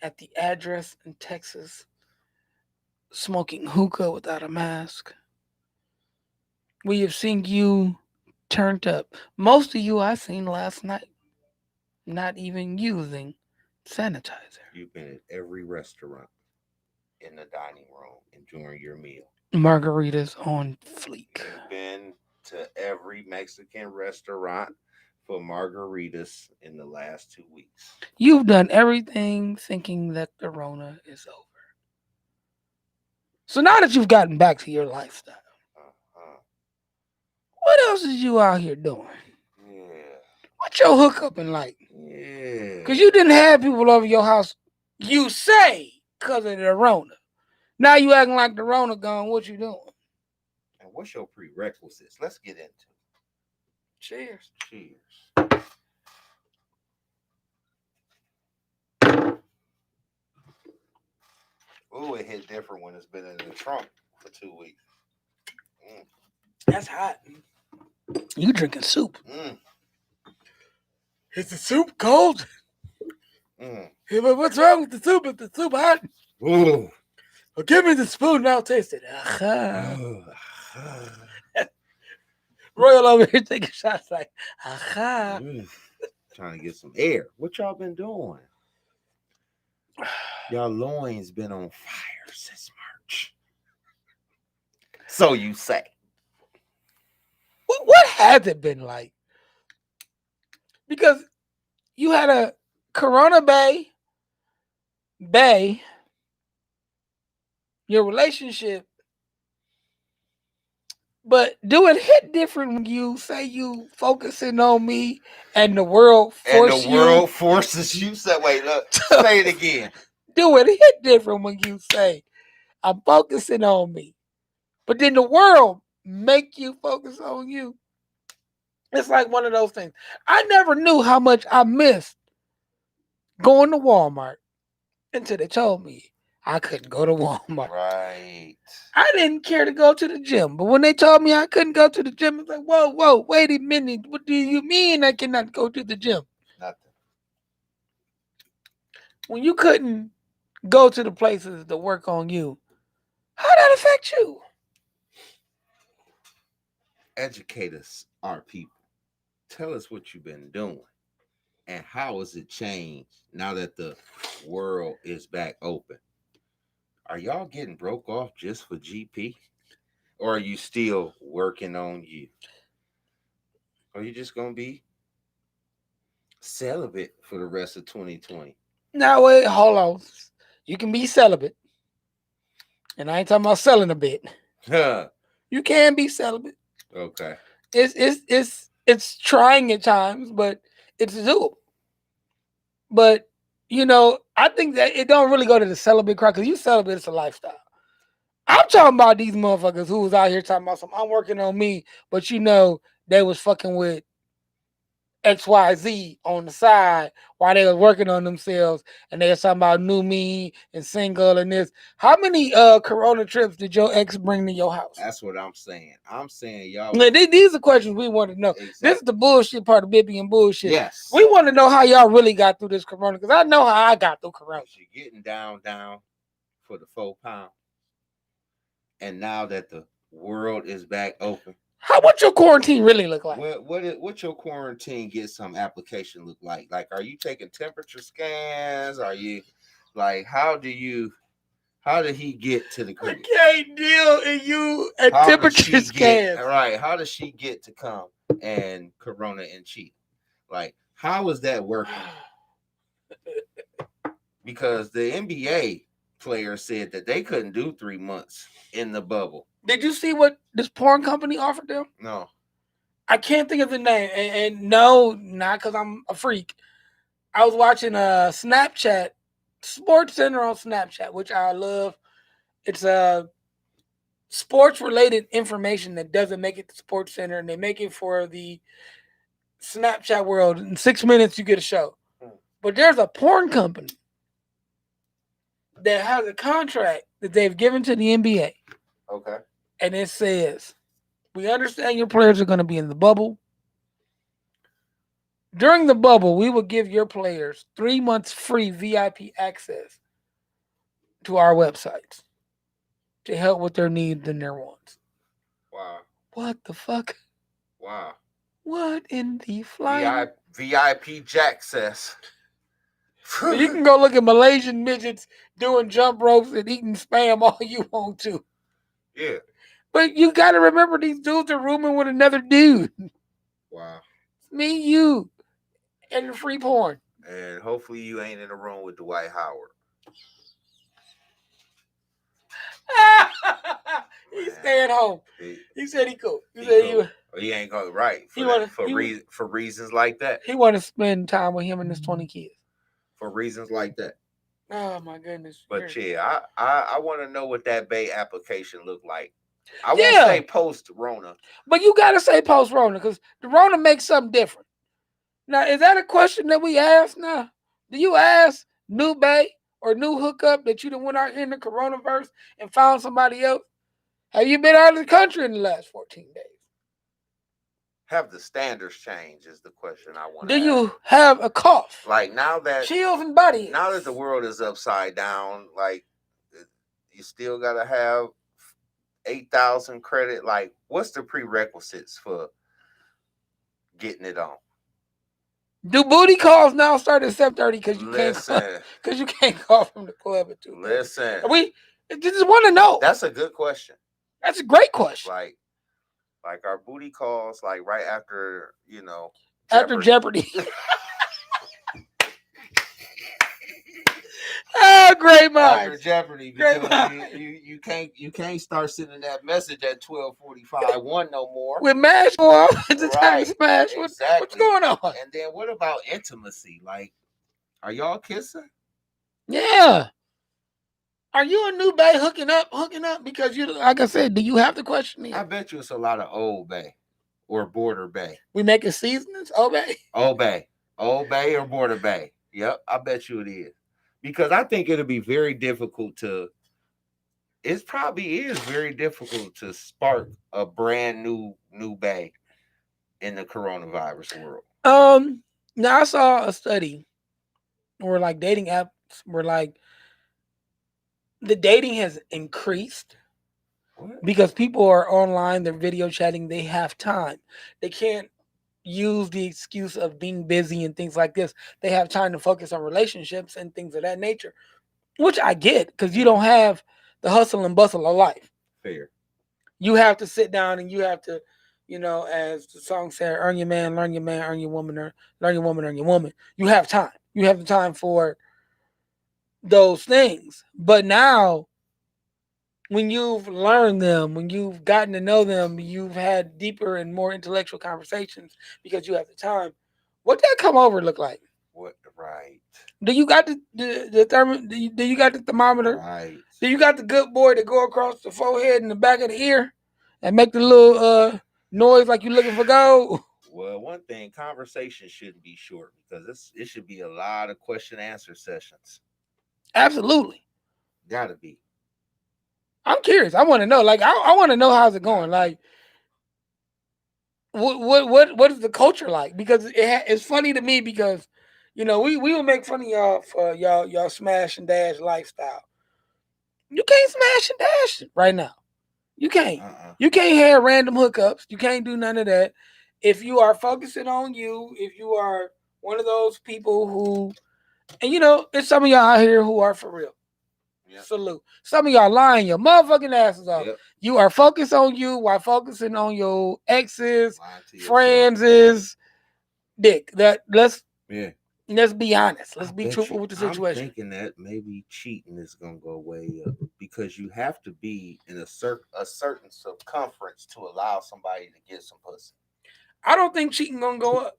at the address in Texas smoking hookah without a mask. We have seen you turned up. Most of you I seen last night not even using sanitizer. You've been at every restaurant in the dining room enjoying your meal. Margaritas on fleek. You've been to every Mexican restaurant for margaritas in the last 2 weeks. You've done everything thinking that the Rona is over. So now that you've gotten back to your lifestyle, what else is you out here doing? Yeah. What's your hookup like? Yeah. Because you didn't have people over your house, you say, because of the Rona. Now you acting like the Rona gone. What you doing? And what's your prerequisites? Let's get into it. Cheers. Cheers. Ooh, it hit different when it's been in the trunk for 2 weeks. That's hot. You drinking soup. Is the soup cold? Yeah, but what's wrong with the soup? If the soup hot? Ooh. Well, give me the spoon and I'll taste it. Royal over here taking shots like, Trying to get some air. What y'all been doing? Y'all loins been on fire since March. So you say. What has it been like? Because you had a Corona Bay, your relationship, but do it hit different when you say you focusing on me and the world forces you. Say, wait, look, say it again. Do it hit different when you say I'm focusing on me, but then the world make you focus on you. It's like one of those things. I never knew how much I missed going to Walmart until they told me I couldn't go to Walmart. Right. I didn't care to go to the gym, but when they told me I couldn't go to the gym, it's like, whoa, wait a minute. What do you mean I cannot go to the gym? Nothing. When you couldn't go to the places to work on you, how that affect you? Educate us, our people. Tell us what you've been doing and how has it changed now that the world is back open. Are y'all getting broke off just for GP? Or are you still working on you? Are you just going to be celibate for the rest of 2020? Now, wait, hold on. You can be celibate. And I ain't talking about selling a bit. You can be celibate. Okay. It's trying at times, but it's doable. But, I think that it don't really go to the celibate crowd because you celibate, it's a lifestyle. I'm talking about these motherfuckers who was out here talking about something. I'm working on me, but they was fucking with XYZ on the side while they was working on themselves, and they were talking about new me and single and this. How many Corona trips did your ex bring to your house? That's what I'm saying. I'm saying y'all. Now, these are questions we want to know. Exactly. This is the bullshit part of Bippy and bullshit. Yes. We want to know how y'all really got through this Corona, because I know how I got through Corona. You're getting down for the 4 pound. And now that the world is back open. What your quarantine really look like? What your quarantine get some application look like? Like, are you taking temperature scans? Are you like, how did he get to the crib? I can't deal in you at temperature scans. Right. How does she get to come and Corona and cheat? Like, how is that working? Because the NBA players said that they couldn't do 3 months in the bubble. Did you see what this porn company offered them? No. I can't think of the name. And no, not because I'm a freak. I was watching Snapchat Sports Center on Snapchat, which I love. It's a sports related information that doesn't make it to Sports Center, and they make it for the Snapchat world. In 6 minutes, you get a show. But there's a porn company that has a contract that they've given to the NBA. Okay. And it says, we understand your players are going to be in the bubble. During the bubble, we will give your players 3 months free VIP access to our websites to help with their needs and their wants. Wow. What the fuck? Wow. What in the flying? VIP Jack says. So you can go look at Malaysian midgets doing jump ropes and eating spam all you want to. Yeah. But you got to remember these dudes are rooming with another dude. Wow. It's me, you, and the free porn. And hopefully you ain't in the room with Dwight Howard. He's staying home. He said he cool. He ain't going right for reasons like that. He want to spend time with him and his 20 kids. For reasons like that. Oh my goodness. But yeah, I want to know what that Bay application looked like. I won't say post Rona. But you gotta say post Rona, because the Rona makes something different. Now, is that a question that we ask now? Do you ask new Bay or new hookup that you done went out here in the coronavirus and found somebody else? Have you been out of the country in the last 14 days? Have the standards changed is the question I want Do to ask. you have a cough? Like now that chills and body. Now that the world is upside down, like you still gotta have 8,000 credit. Like, what's the prerequisites for getting it on? Do booty calls now start at 7:30 because you can't call from the club at 2:30? Listen, we just want to know. That's a good question. That's a great question. Like our booty calls, like right after after Jeopardy. Oh, great mind. After Jeopardy, because you can't start sending that message at 12:45 no more. With MASH on, it's a time to smash. Exactly. What's going on? And then what about intimacy? Like, are y'all kissing? Yeah. Are you a new Bay hooking up? Because you, like I said, do you have the question here? I bet you it's a lot of old Bay or border Bay. We making seasonings? Old Bay? Old Bay or border Bay. Yep, I bet you it is. Because I think it'll be very difficult it probably is very difficult to spark a brand new Bay in the coronavirus world. Now I saw a study where like dating apps were like the dating has increased. What? Because people are online, they're video chatting, they have time. They can't use the excuse of being busy and things like this. They have time to focus on relationships and things of that nature, which I get because you don't have the hustle and bustle of life. Fair. You have to sit down and you have to, as the song said, earn your man, learn your man, earn your woman, learn your woman, earn your woman. You have time. You have the time for those things. But now, when you've learned them, when you've gotten to know them, you've had deeper and more intellectual conversations because you have the time. What that come over look like? What right? Do you got the therm? Do you got the thermometer? Right. Do you got the good boy that go across the forehead and the back of the ear and make the little noise like you're looking for gold? Well, one thing, conversation shouldn't be short because it should be a lot of question answer sessions. Absolutely. Gotta be. I'm curious. I want to know. Like, I want to know how's it going. Like, what is the culture like? Because it's funny to me because, we will make fun of y'all for y'all smash and dash lifestyle. You can't smash and dash right now. You can't. You can't have random hookups. You can't do none of that. If you are focusing on you, if you are one of those people who, and it's some of y'all out here who are for real. Yep. Salute. Some of y'all lying your motherfucking asses off. Yep. You are focused on you while focusing on your exes, friends, dick. Let's be honest. Let's be truthful with the situation. I'm thinking that maybe cheating is gonna go way up because you have to be in a certain circumference to allow somebody to get some pussy. I don't think cheating gonna go up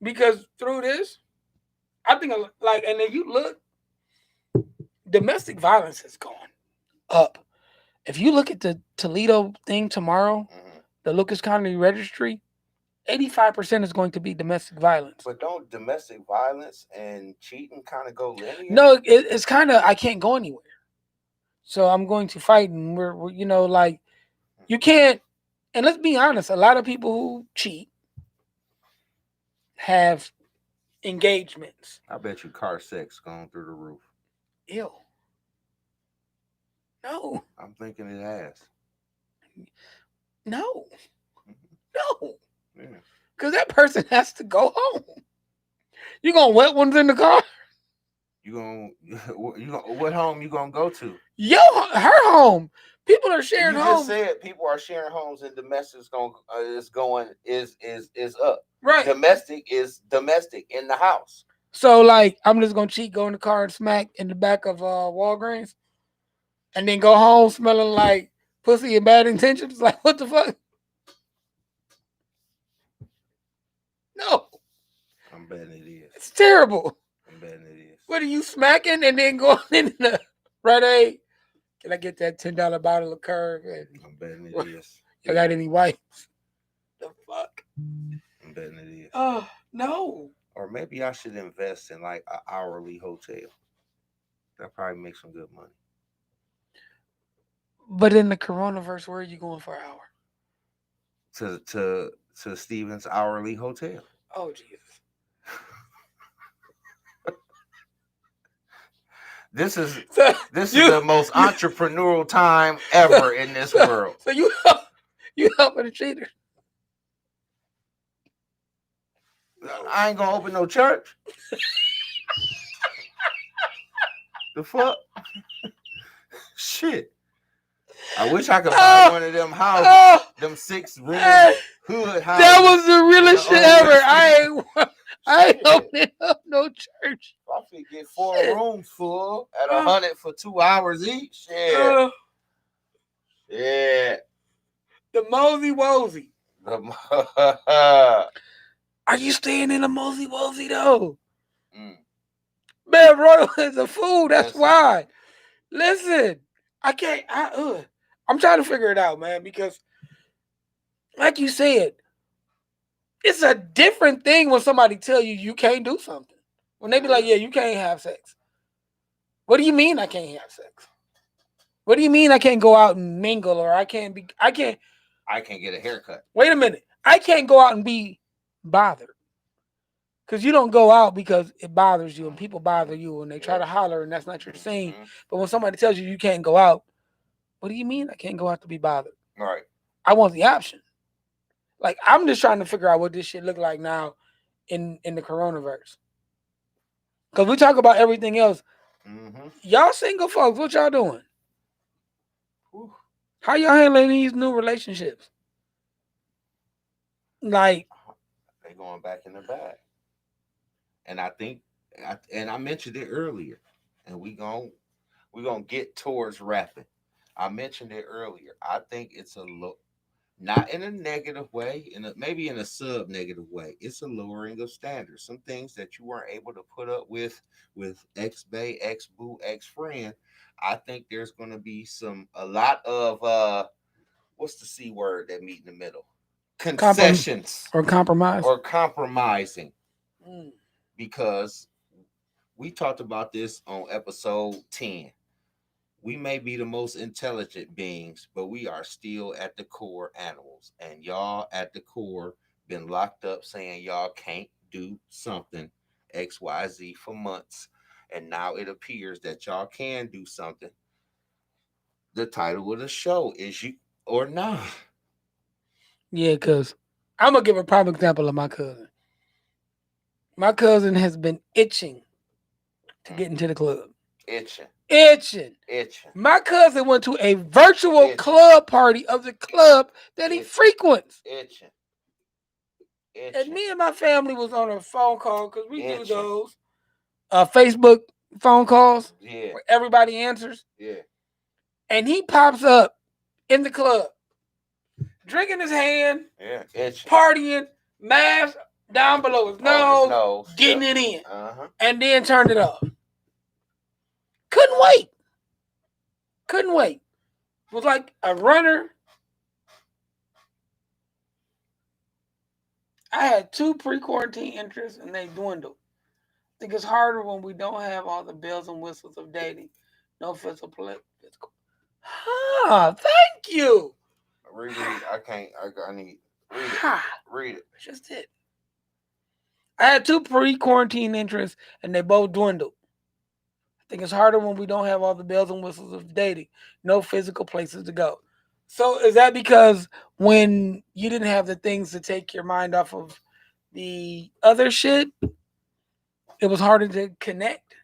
because through this, I think and then you look. domestic violence has gone up. If you look at the Toledo thing tomorrow, the Lucas County Registry, 85% is going to be domestic violence. But don't domestic violence and cheating kind of go linear? No, it's kind of, I can't go anywhere. So I'm going to fight, and we're like, you can't. And let's be honest, a lot of people who cheat have engagements. I bet you car sex going through the roof. Ew. No. I'm thinking it has. No. No. Because that person has to go home. You gonna wet ones in the car? You gonna what home you gonna go to? Her home. People are sharing homes. You just said people are sharing homes, and domestic is up. Right. Domestic is domestic in the house. So like, I'm just gonna cheat, go in the car and smack in the back of Walgreens, and then go home smelling like pussy and bad intentions. Like, what the fuck? No. I'm betting it is. It's terrible. I'm betting it is. What are you smacking and then going in the Rite Aid? Can I get that $10 bottle of Curve? I'm betting it is. You got any wipes? The fuck? I'm betting it is. Oh, no. Or maybe I should invest in like an hourly hotel. That probably makes some good money. But in the coronavirus, where are you going for an hour? To Steven's hourly hotel. Oh, Jesus. This is the most entrepreneurial time ever in this world. So you helping the cheater? I ain't gonna open no church. The fuck? Shit. I wish I could buy one of them houses, them 6-room hood houses. That was the realest shit ever. I ain't opening up no church. I could get 4 rooms full at $100 for 2 hours each. Yeah. Yeah. The Mosey Wozy. Are you staying in a Mosey Wozy though? Man, Royal is a fool. That's why. Listen, I can't. I'm trying to figure it out, man, because like you said, it's a different thing when somebody tell you can't do something. When they be like, yeah, you can't have sex. What do you mean I can't have sex? What do you mean I can't go out and mingle, or I can't get a haircut? Wait a minute. I can't go out and be bothered. Because you don't go out because it bothers you and people bother you and they try to holler and that's not your scene. But when somebody tells you can't go out, what do you mean I can't go out to be bothered? Right. I want the option. Like, I'm just trying to figure out what this shit look like now in the coronavirus. Because we talk about everything else. Y'all single folks, what y'all doing? How y'all handling these new relationships? Like, they going back in the bag. And I think, and I mentioned it earlier, and we gonna get towards rapping. I mentioned it earlier. I think it's a look, not in a negative way, maybe in a sub-negative way. It's a lowering of standards. Some things that you weren't able to put up with ex-bae, ex-boo, ex-friend. I think there's going to be a lot of what's the C word that meet in the middle? Concessions or compromise or compromising. Because we talked about this on episode 10. We may be the most intelligent beings, but we are still at the core animals. And y'all at the core been locked up saying y'all can't do something XYZ for months. And now it appears that y'all can do something. The title of the show is You or Not. Yeah, because I'm going to give a prime example of my cousin. My cousin has been itching to get into the club. Itching. My cousin went to a virtual club party of the club that he frequents. And me and my family was on a phone call because we do those Facebook phone calls where everybody answers. Yeah. And he pops up in the club, drinking his hand, partying, mask down below his nose, getting it in, and then turned it off. Couldn't wait. Couldn't wait. Was like a runner. I had 2 pre-quarantine interests and they dwindled. I think it's harder when we don't have all the bells and whistles of dating. No physical. Thank you. Reread. I can't. I need. Read it. Read it. Just it. I had 2 pre-quarantine interests and they both dwindled. I think it's harder when we don't have all the bells and whistles of dating. No physical places to go. So is that because when you didn't have the things to take your mind off of the other shit, it was harder to connect?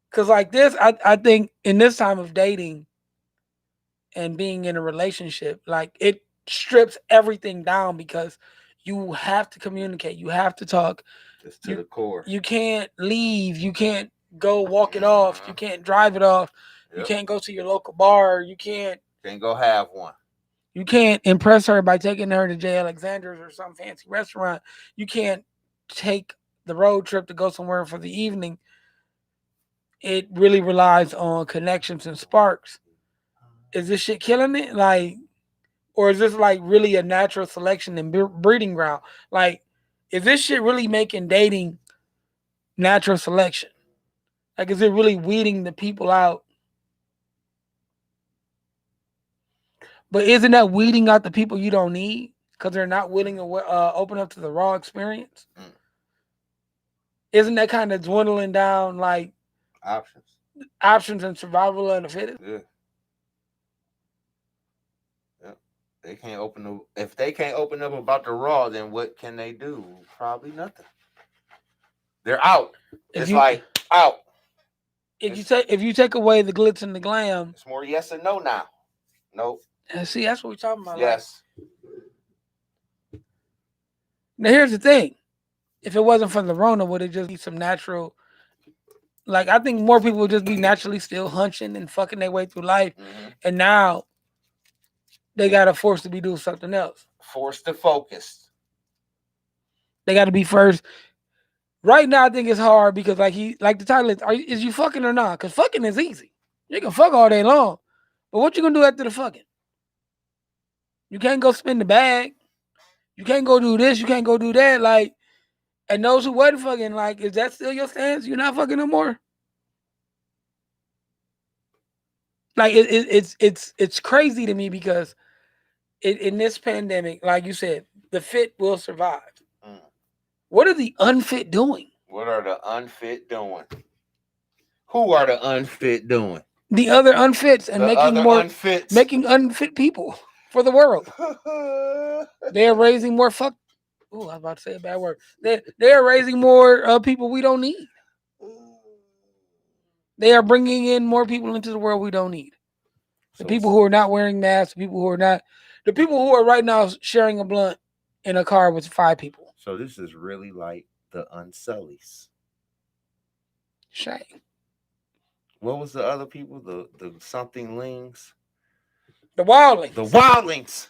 Because like this, I think in this time of dating and being in a relationship, like it strips everything down because you have to communicate. You have to talk. It's to the core. You can't leave. You can't go walk it off. You can't drive it off. Yep. You can't go to your local bar. You can't go have one. You can't impress her by taking her to J. Alexander's or some fancy restaurant. You can't take the road trip to go somewhere for the evening. It really relies on connections and sparks. Is this shit killing it? Like, or is this like really a natural selection and breeding ground? Like, is this shit really making dating natural selection? Like, is it really weeding the people out? But isn't that weeding out the people you don't need because they're not willing to open up to the raw experience? Isn't that kind of dwindling down like options and survival of the fittest? Yeah. They can't open up. If they can't open up about the raw, then what can they do? Probably nothing. They're out. It's like out. If you take away the glitz and the glam, it's more yes and no now. Nope. And see, that's what we're talking about. Yes. Like, now here's the thing: if it wasn't for the Rona, would it just be some natural? Like I think more people would just be naturally still hunching and fucking their way through life, and now they gotta force to be doing something else. Forced to focus. They got to be first. Right now, I think it's hard because like the title is you fucking or not? Because fucking is easy. You can fuck all day long, but what you gonna do after the fucking? You can't go spin the bag. You can't go do this. You can't go do that. Like, and those who wasn't fucking, like, is that still your stance? You're not fucking no more. Like, it's crazy to me because in this pandemic, like you said, the fit will survive. What are the unfit doing? What are the unfit doing? Who are the unfit doing? The other unfits and making unfit people for the world. They're raising more fuck. Oh, I was about to say a bad word. They're raising more people we don't need. They are bringing in more people into the world we don't need. The people who are not wearing masks, the people who are right now sharing a blunt in a car with 5 people. So this is really like the Unsullies. Shame. What was the other people? The something lings? The wildlings. The wildlings.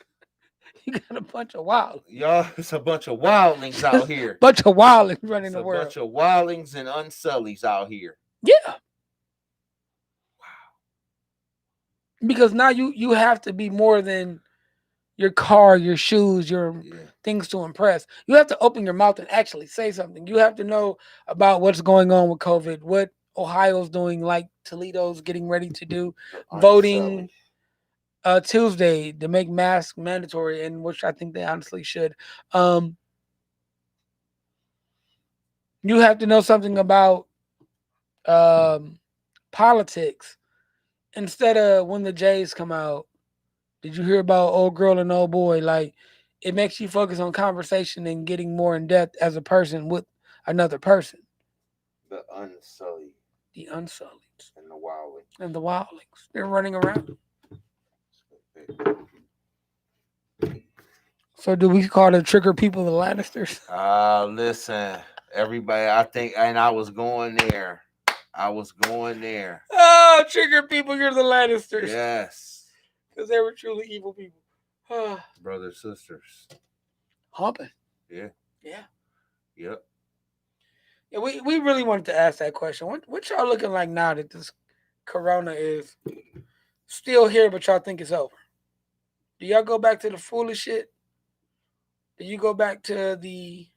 You got a bunch of wildlings. Y'all, it's a bunch of wildlings out here. Bunch of wildlings running the world. A bunch of wildlings and Unsullies out here. Yeah. Wow. Because now you have to be more than your car, your shoes, your things to impress. You have to open your mouth and actually say something. You have to know about what's going on with COVID, what Ohio's doing, like Toledo's getting ready to do, voting Tuesday to make masks mandatory, and which I think they honestly should. You have to know something about politics instead of when the Jays come out. Did you hear about old girl and old boy? Like, it makes you focus on conversation and getting more in depth as a person with another person. The Unsullied. The Unsullied. And the Wildlings. And the Wildlings. They're running around. So do we call the trigger people the Lannisters? Listen, everybody, I think, and I was going there. Oh, trigger people, you're the Lannisters. Yes. Because they were truly evil people. Brothers, sisters. Humpin. Yeah. Yeah. Yep. Yeah, we really wanted to ask that question. What y'all looking like now that this corona is still here, but y'all think it's over? Do y'all go back to the foolish shit? Do you go back to the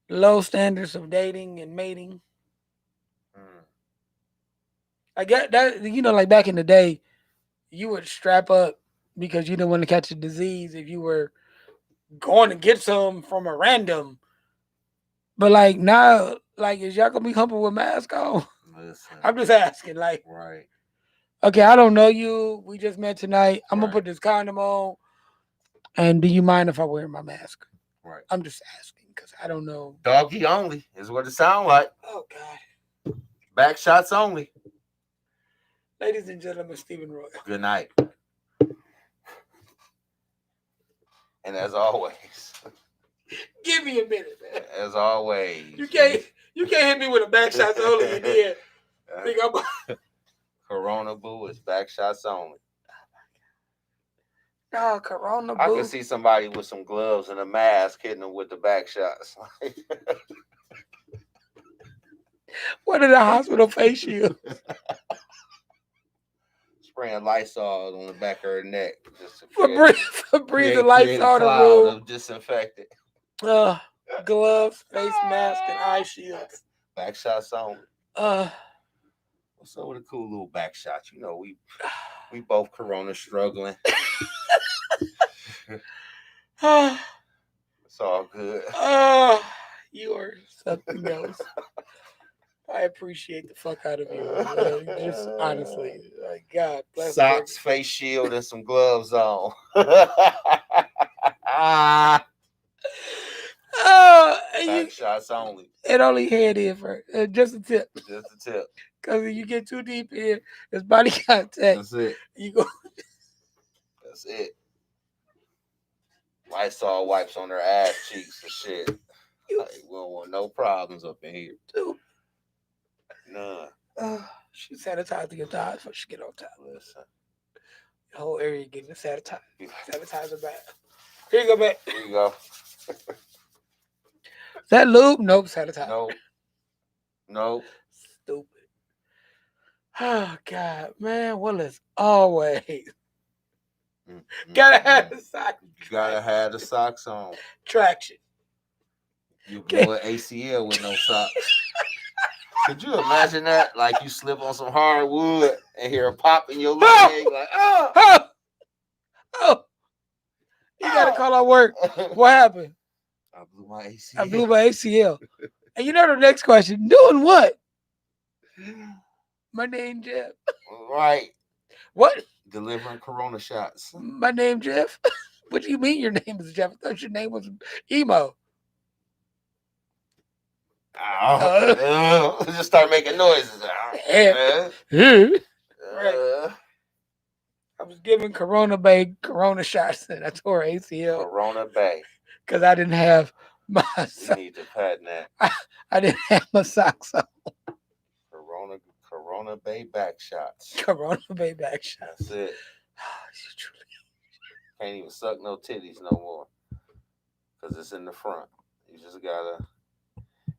low standards of dating and mating? I get that, like back in the day, you would strap up because you didn't want to catch a disease if you were going to get some from a random. But like now, like is y'all gonna be humping with mask on? Listen, I'm just asking, like, right. Okay, I don't know you. We just met tonight. I'm Right. gonna put this condom on. And do you mind if I wear my mask? Right. I'm just asking because I don't know. Doggy only is what it sounds like. Oh God. Back shots only. Ladies and gentlemen, Stephen Royal. Good night. And as always, give me a minute, man. As always, you can't hit me with a back shots only. And then think I'm Corona Boo is back shots only. No, Corona Boo. I can see somebody with some gloves and a mask hitting them with the back shots. What are the hospital face shields? Spraying Lysol on the back of her neck. Just to for breathing Lysol the room. Of disinfectant. Gloves, face mask, and eye shields. Back shots only. What's up with a cool little back shot? You know, we both Corona struggling. It's all good. You are something else. I appreciate the fuck out of you. Just honestly, like God bless. Socks, face shield, and some gloves on. Back shots only. It only head in first. Just a tip. Just a tip. Because if you get too deep in, it's body contact. That's it. You go. That's it. Lysol wipes on her ass cheeks and shit. Like, we don't want no problems up in here. Dude. None. She sanitizing your thighs before she get on top. Listen. The whole area getting sanitized. Sanitizer back. Here you go, back. Here you go. Is that lube? Nope, sanitizer. Nope. Stupid. Oh, God, man. Well, as always. Gotta have the socks. You gotta have the socks on. Traction. You can go ACL with no socks. Could you imagine that? Like you slip on some hardwood and hear a pop in your leg, like, oh. You gotta call out work. What happened? I blew my ACL. I blew my ACL. And you know the next question, doing what? My name Jeff. Right. What? Delivering Corona shots. My name Jeff. What do you mean your name is Jeff? I thought your name was EMOE. Just start making noises. Right. I was giving Corona Bay Corona shots and I tore ACL. Corona Bay. Because I didn't have my You need to patent that. I didn't have my socks on. Corona Bay back shots. Corona Bay back shots. That's it. Can't even suck no titties no more. Because it's in the front. You just gotta.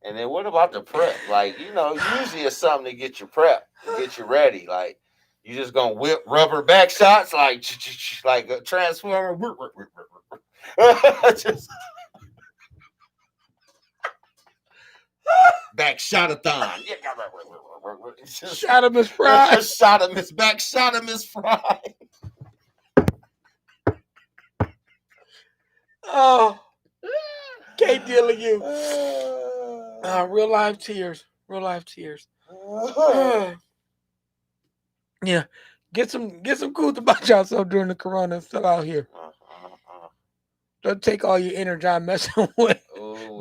And then what about the prep? Like, usually it's something to get you prep, to get you ready. Like, you just gonna whip rubber back shots like a transformer. Just back shot-a-thon. Shot-a-miss Fry. Shot-a-miss back, shot-a-miss Fry. Oh, can't deal with you. Real life tears. Real life tears. Yeah. Get some cool about yourself during the corona stuff out here. Don't take all your energy on messing with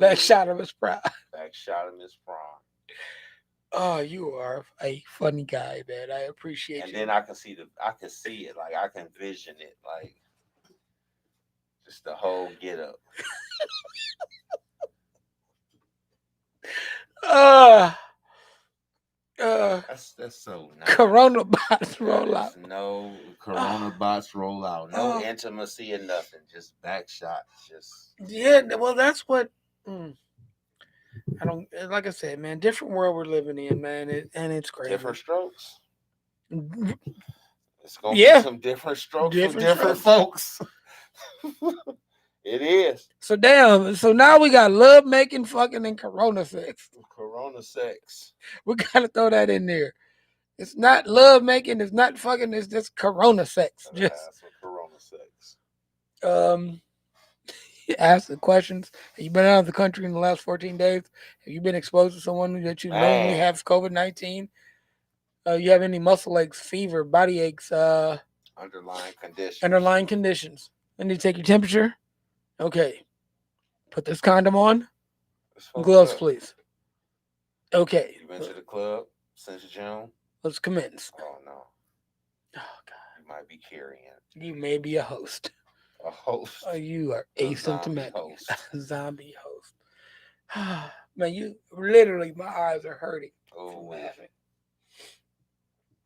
back shot of his pride. Back shot of his pride. Oh, you are a funny guy, man. I appreciate you. And then I can see it. Like I can vision it. Like just the whole get up. That's so nice. Corona bots roll out. No Corona bots roll out. No intimacy and nothing. Just back shots. Just well, that's what. I don't like I said, man. Different world we're living in, man, and it's crazy. Different strokes. It's gonna be Yeah, some different strokes for different different strokes. folks. It is. So damn. So now we got love making, fucking, and corona sex. Corona sex. We gotta throw that in there. It's not love making. It's not fucking. It's just corona sex. Gotta Just have some corona sex. um, ask the questions. Have you been out of the country in the last 14 days? Have you been exposed to someone that you knowingly Man. has COVID-19? You have any muscle aches, fever, body aches, underlying conditions? I need to take your temperature. Okay. Put this condom on. Gloves, please. Okay. You been to the club since June? Let's commence. Oh no. Oh God. You might be carrying. You may be a host. A host. Oh, you are asymptomatic. Zombie host. Man, you literally, my eyes are hurting from laughing.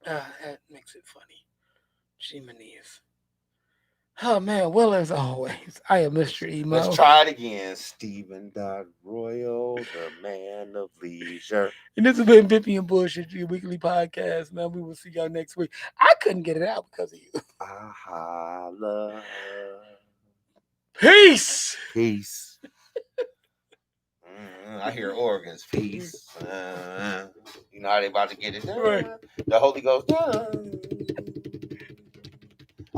That makes it funny. Jiminies. Oh man, well as always, I am Mr. Emo. Let's try it again. Stephen Royal, the man of leisure. And this has been Bippy and Bullshit, your weekly podcast, man. We will see y'all next week. I couldn't get it out because of you. Holla. Peace. Peace. I hear organs. Peace. You know how they about to get it done. Right. The Holy Ghost done.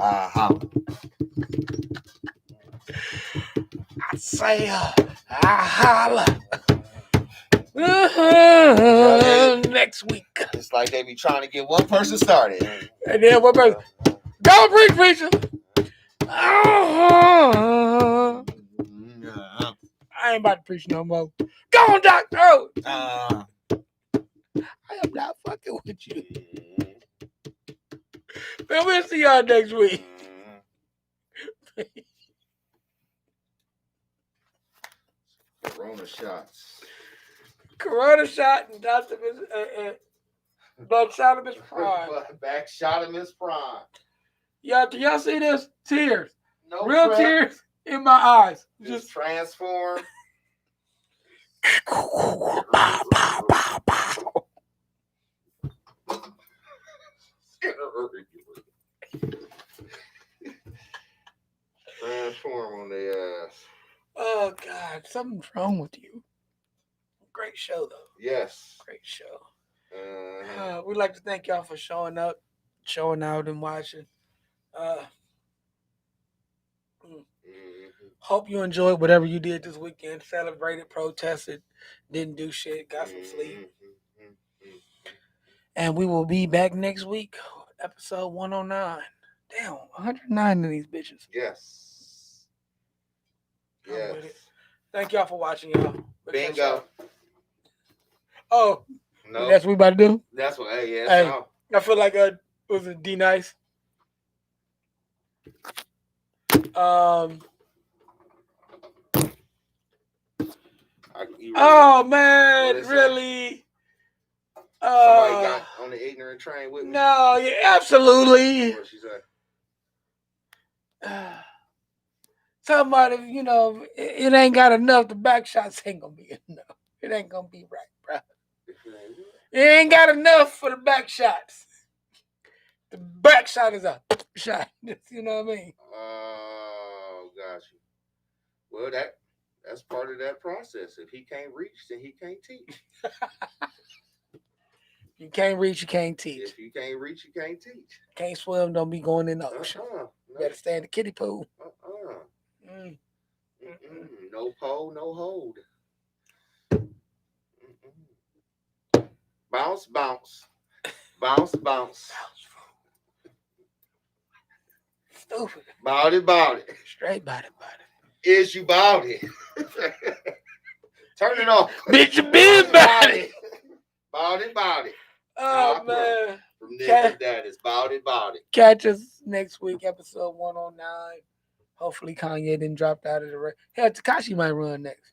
I say, holla. Next week. It's like they be trying to get one person started. And then one person, don't preach, preacher. I ain't about to preach no more. Go on, Doctor. I am not fucking with you. Man, we'll see y'all next week. Corona shots. Corona shot and Dr. Back shot of Miss Prime. Back shot of Miss Prime. Do y'all see this? Tears. No real prep. Tears in my eyes. Just transform. Transform on their ass. Oh God, something's wrong with you. Great show though. Yes. Great show. We'd like to thank y'all for showing out and watching. Hope you enjoyed whatever you did this weekend. Celebrated, protested, didn't do shit, got some sleep. And we will be back next week, episode 109. Damn, 109 of these bitches. Yes. I'm with it. Thank y'all for watching, y'all. Bingo. Oh, no. That's what we about to do? That's what, hey. I feel like was it D Nice? Oh man, really? Somebody got on the ignorant train with me? No, yeah, absolutely. What she say? Somebody, it ain't got enough. The back shots ain't gonna be enough. It ain't gonna be right, bro. It ain't got enough for the back shots. The back shot is a shot. You know what I mean? Oh, got you. Well, that's part of that process. If he can't reach, then he can't teach. You can't reach, you can't teach. If you can't reach, you can't teach. Can't swim, don't be going in the ocean. No. Better stay in the kiddie pool. No pole, no hold. Bounce, bounce. Bounce, bounce. Stupid. Bout it. Straight body. Is you bout it? Turn it off. Bitch, you been bout it. Bout it. Oh, man. From this to that, it's bout it. Catch us next week, episode 109. Hopefully Kanye didn't drop out of the race. Hell, Tekashi might run next.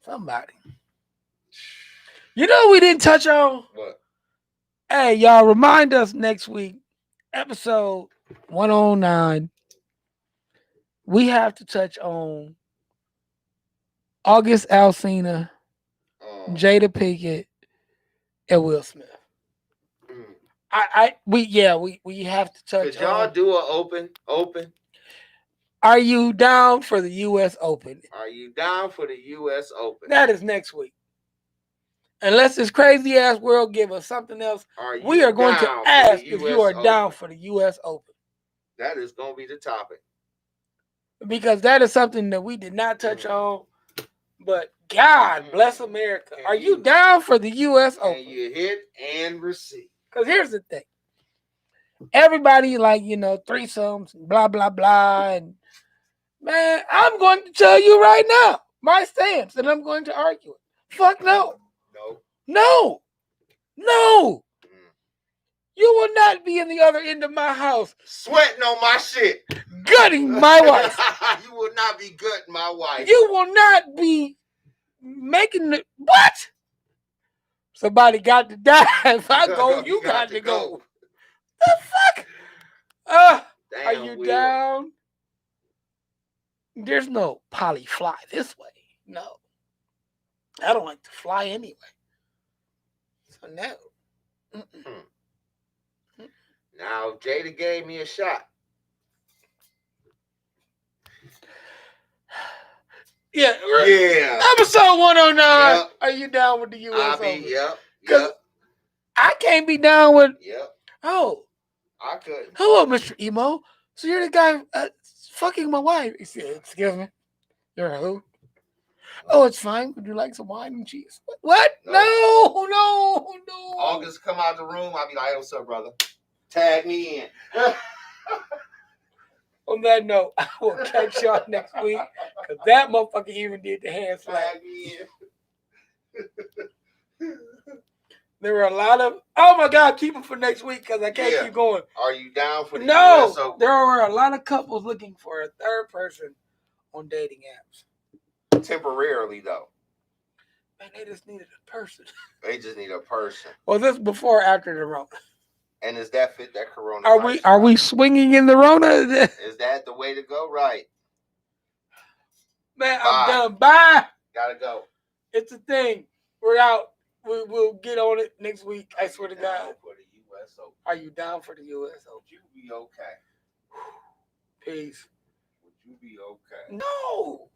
Somebody. You know what we didn't touch on? What? Hey, y'all, remind us next week, episode 109. We have to touch on August Alsina Jada Pinkett, and Will Smith. We have to touch. Could y'all do an open? Are you down for the U.S. Open? Are you down for the U.S. Open? That is next week. Unless this crazy ass world give us something else, we are going to ask if you are down for the U.S. Open. That is going to be the topic. Because that is something that we did not touch on. But God bless America. Are you down for the U.S. Open? And you hit and receive. Because here's the thing. Everybody threesomes, blah, blah, blah. And man, I'm going to tell you right now my stance, and I'm going to argue it. Fuck no. No. You will not be in the other end of my house sweating on my shit, gutting my wife. You will not be gutting my wife. You will not be making the what? Somebody got to die. If I go, you got to go. The fuck? Damn, are you down? There's no poly fly this way. No. I don't like to fly anyway. So no. Now, Jada gave me a shot. Yeah. Episode 109. Yep. Are you down with the U.S. Open? Yep. I can't be down with. Yep. Oh. I couldn't. Hello, Mr. Emo. So you're the guy fucking my wife. He said, excuse me. You're who? Oh, it's fine. Would you like some wine and cheese? What? No. August come out the room. I'll be like, hey, what's up, brother? Tag me in. On that note, I will catch y'all next week. Because that motherfucker even did the hand slap. Tag me in. There were a lot of... Oh, my God. Keep them for next week because I can't keep going. Are you down for the US Open? There were a lot of couples looking for a third person on dating apps. Temporarily, though. Man, they just needed a person. They just need a person. Well, this before or after the Rona? And does that fit that Corona? Are we swinging in the Rona? Is that the way to go? Right. Man, I'm done. Bye. Gotta go. It's a thing. We're out. We'll get on it next week. I swear to God. For the U.S. Open. Are you down for the U.S. Open? Would you be okay? Peace. Would you be okay? No.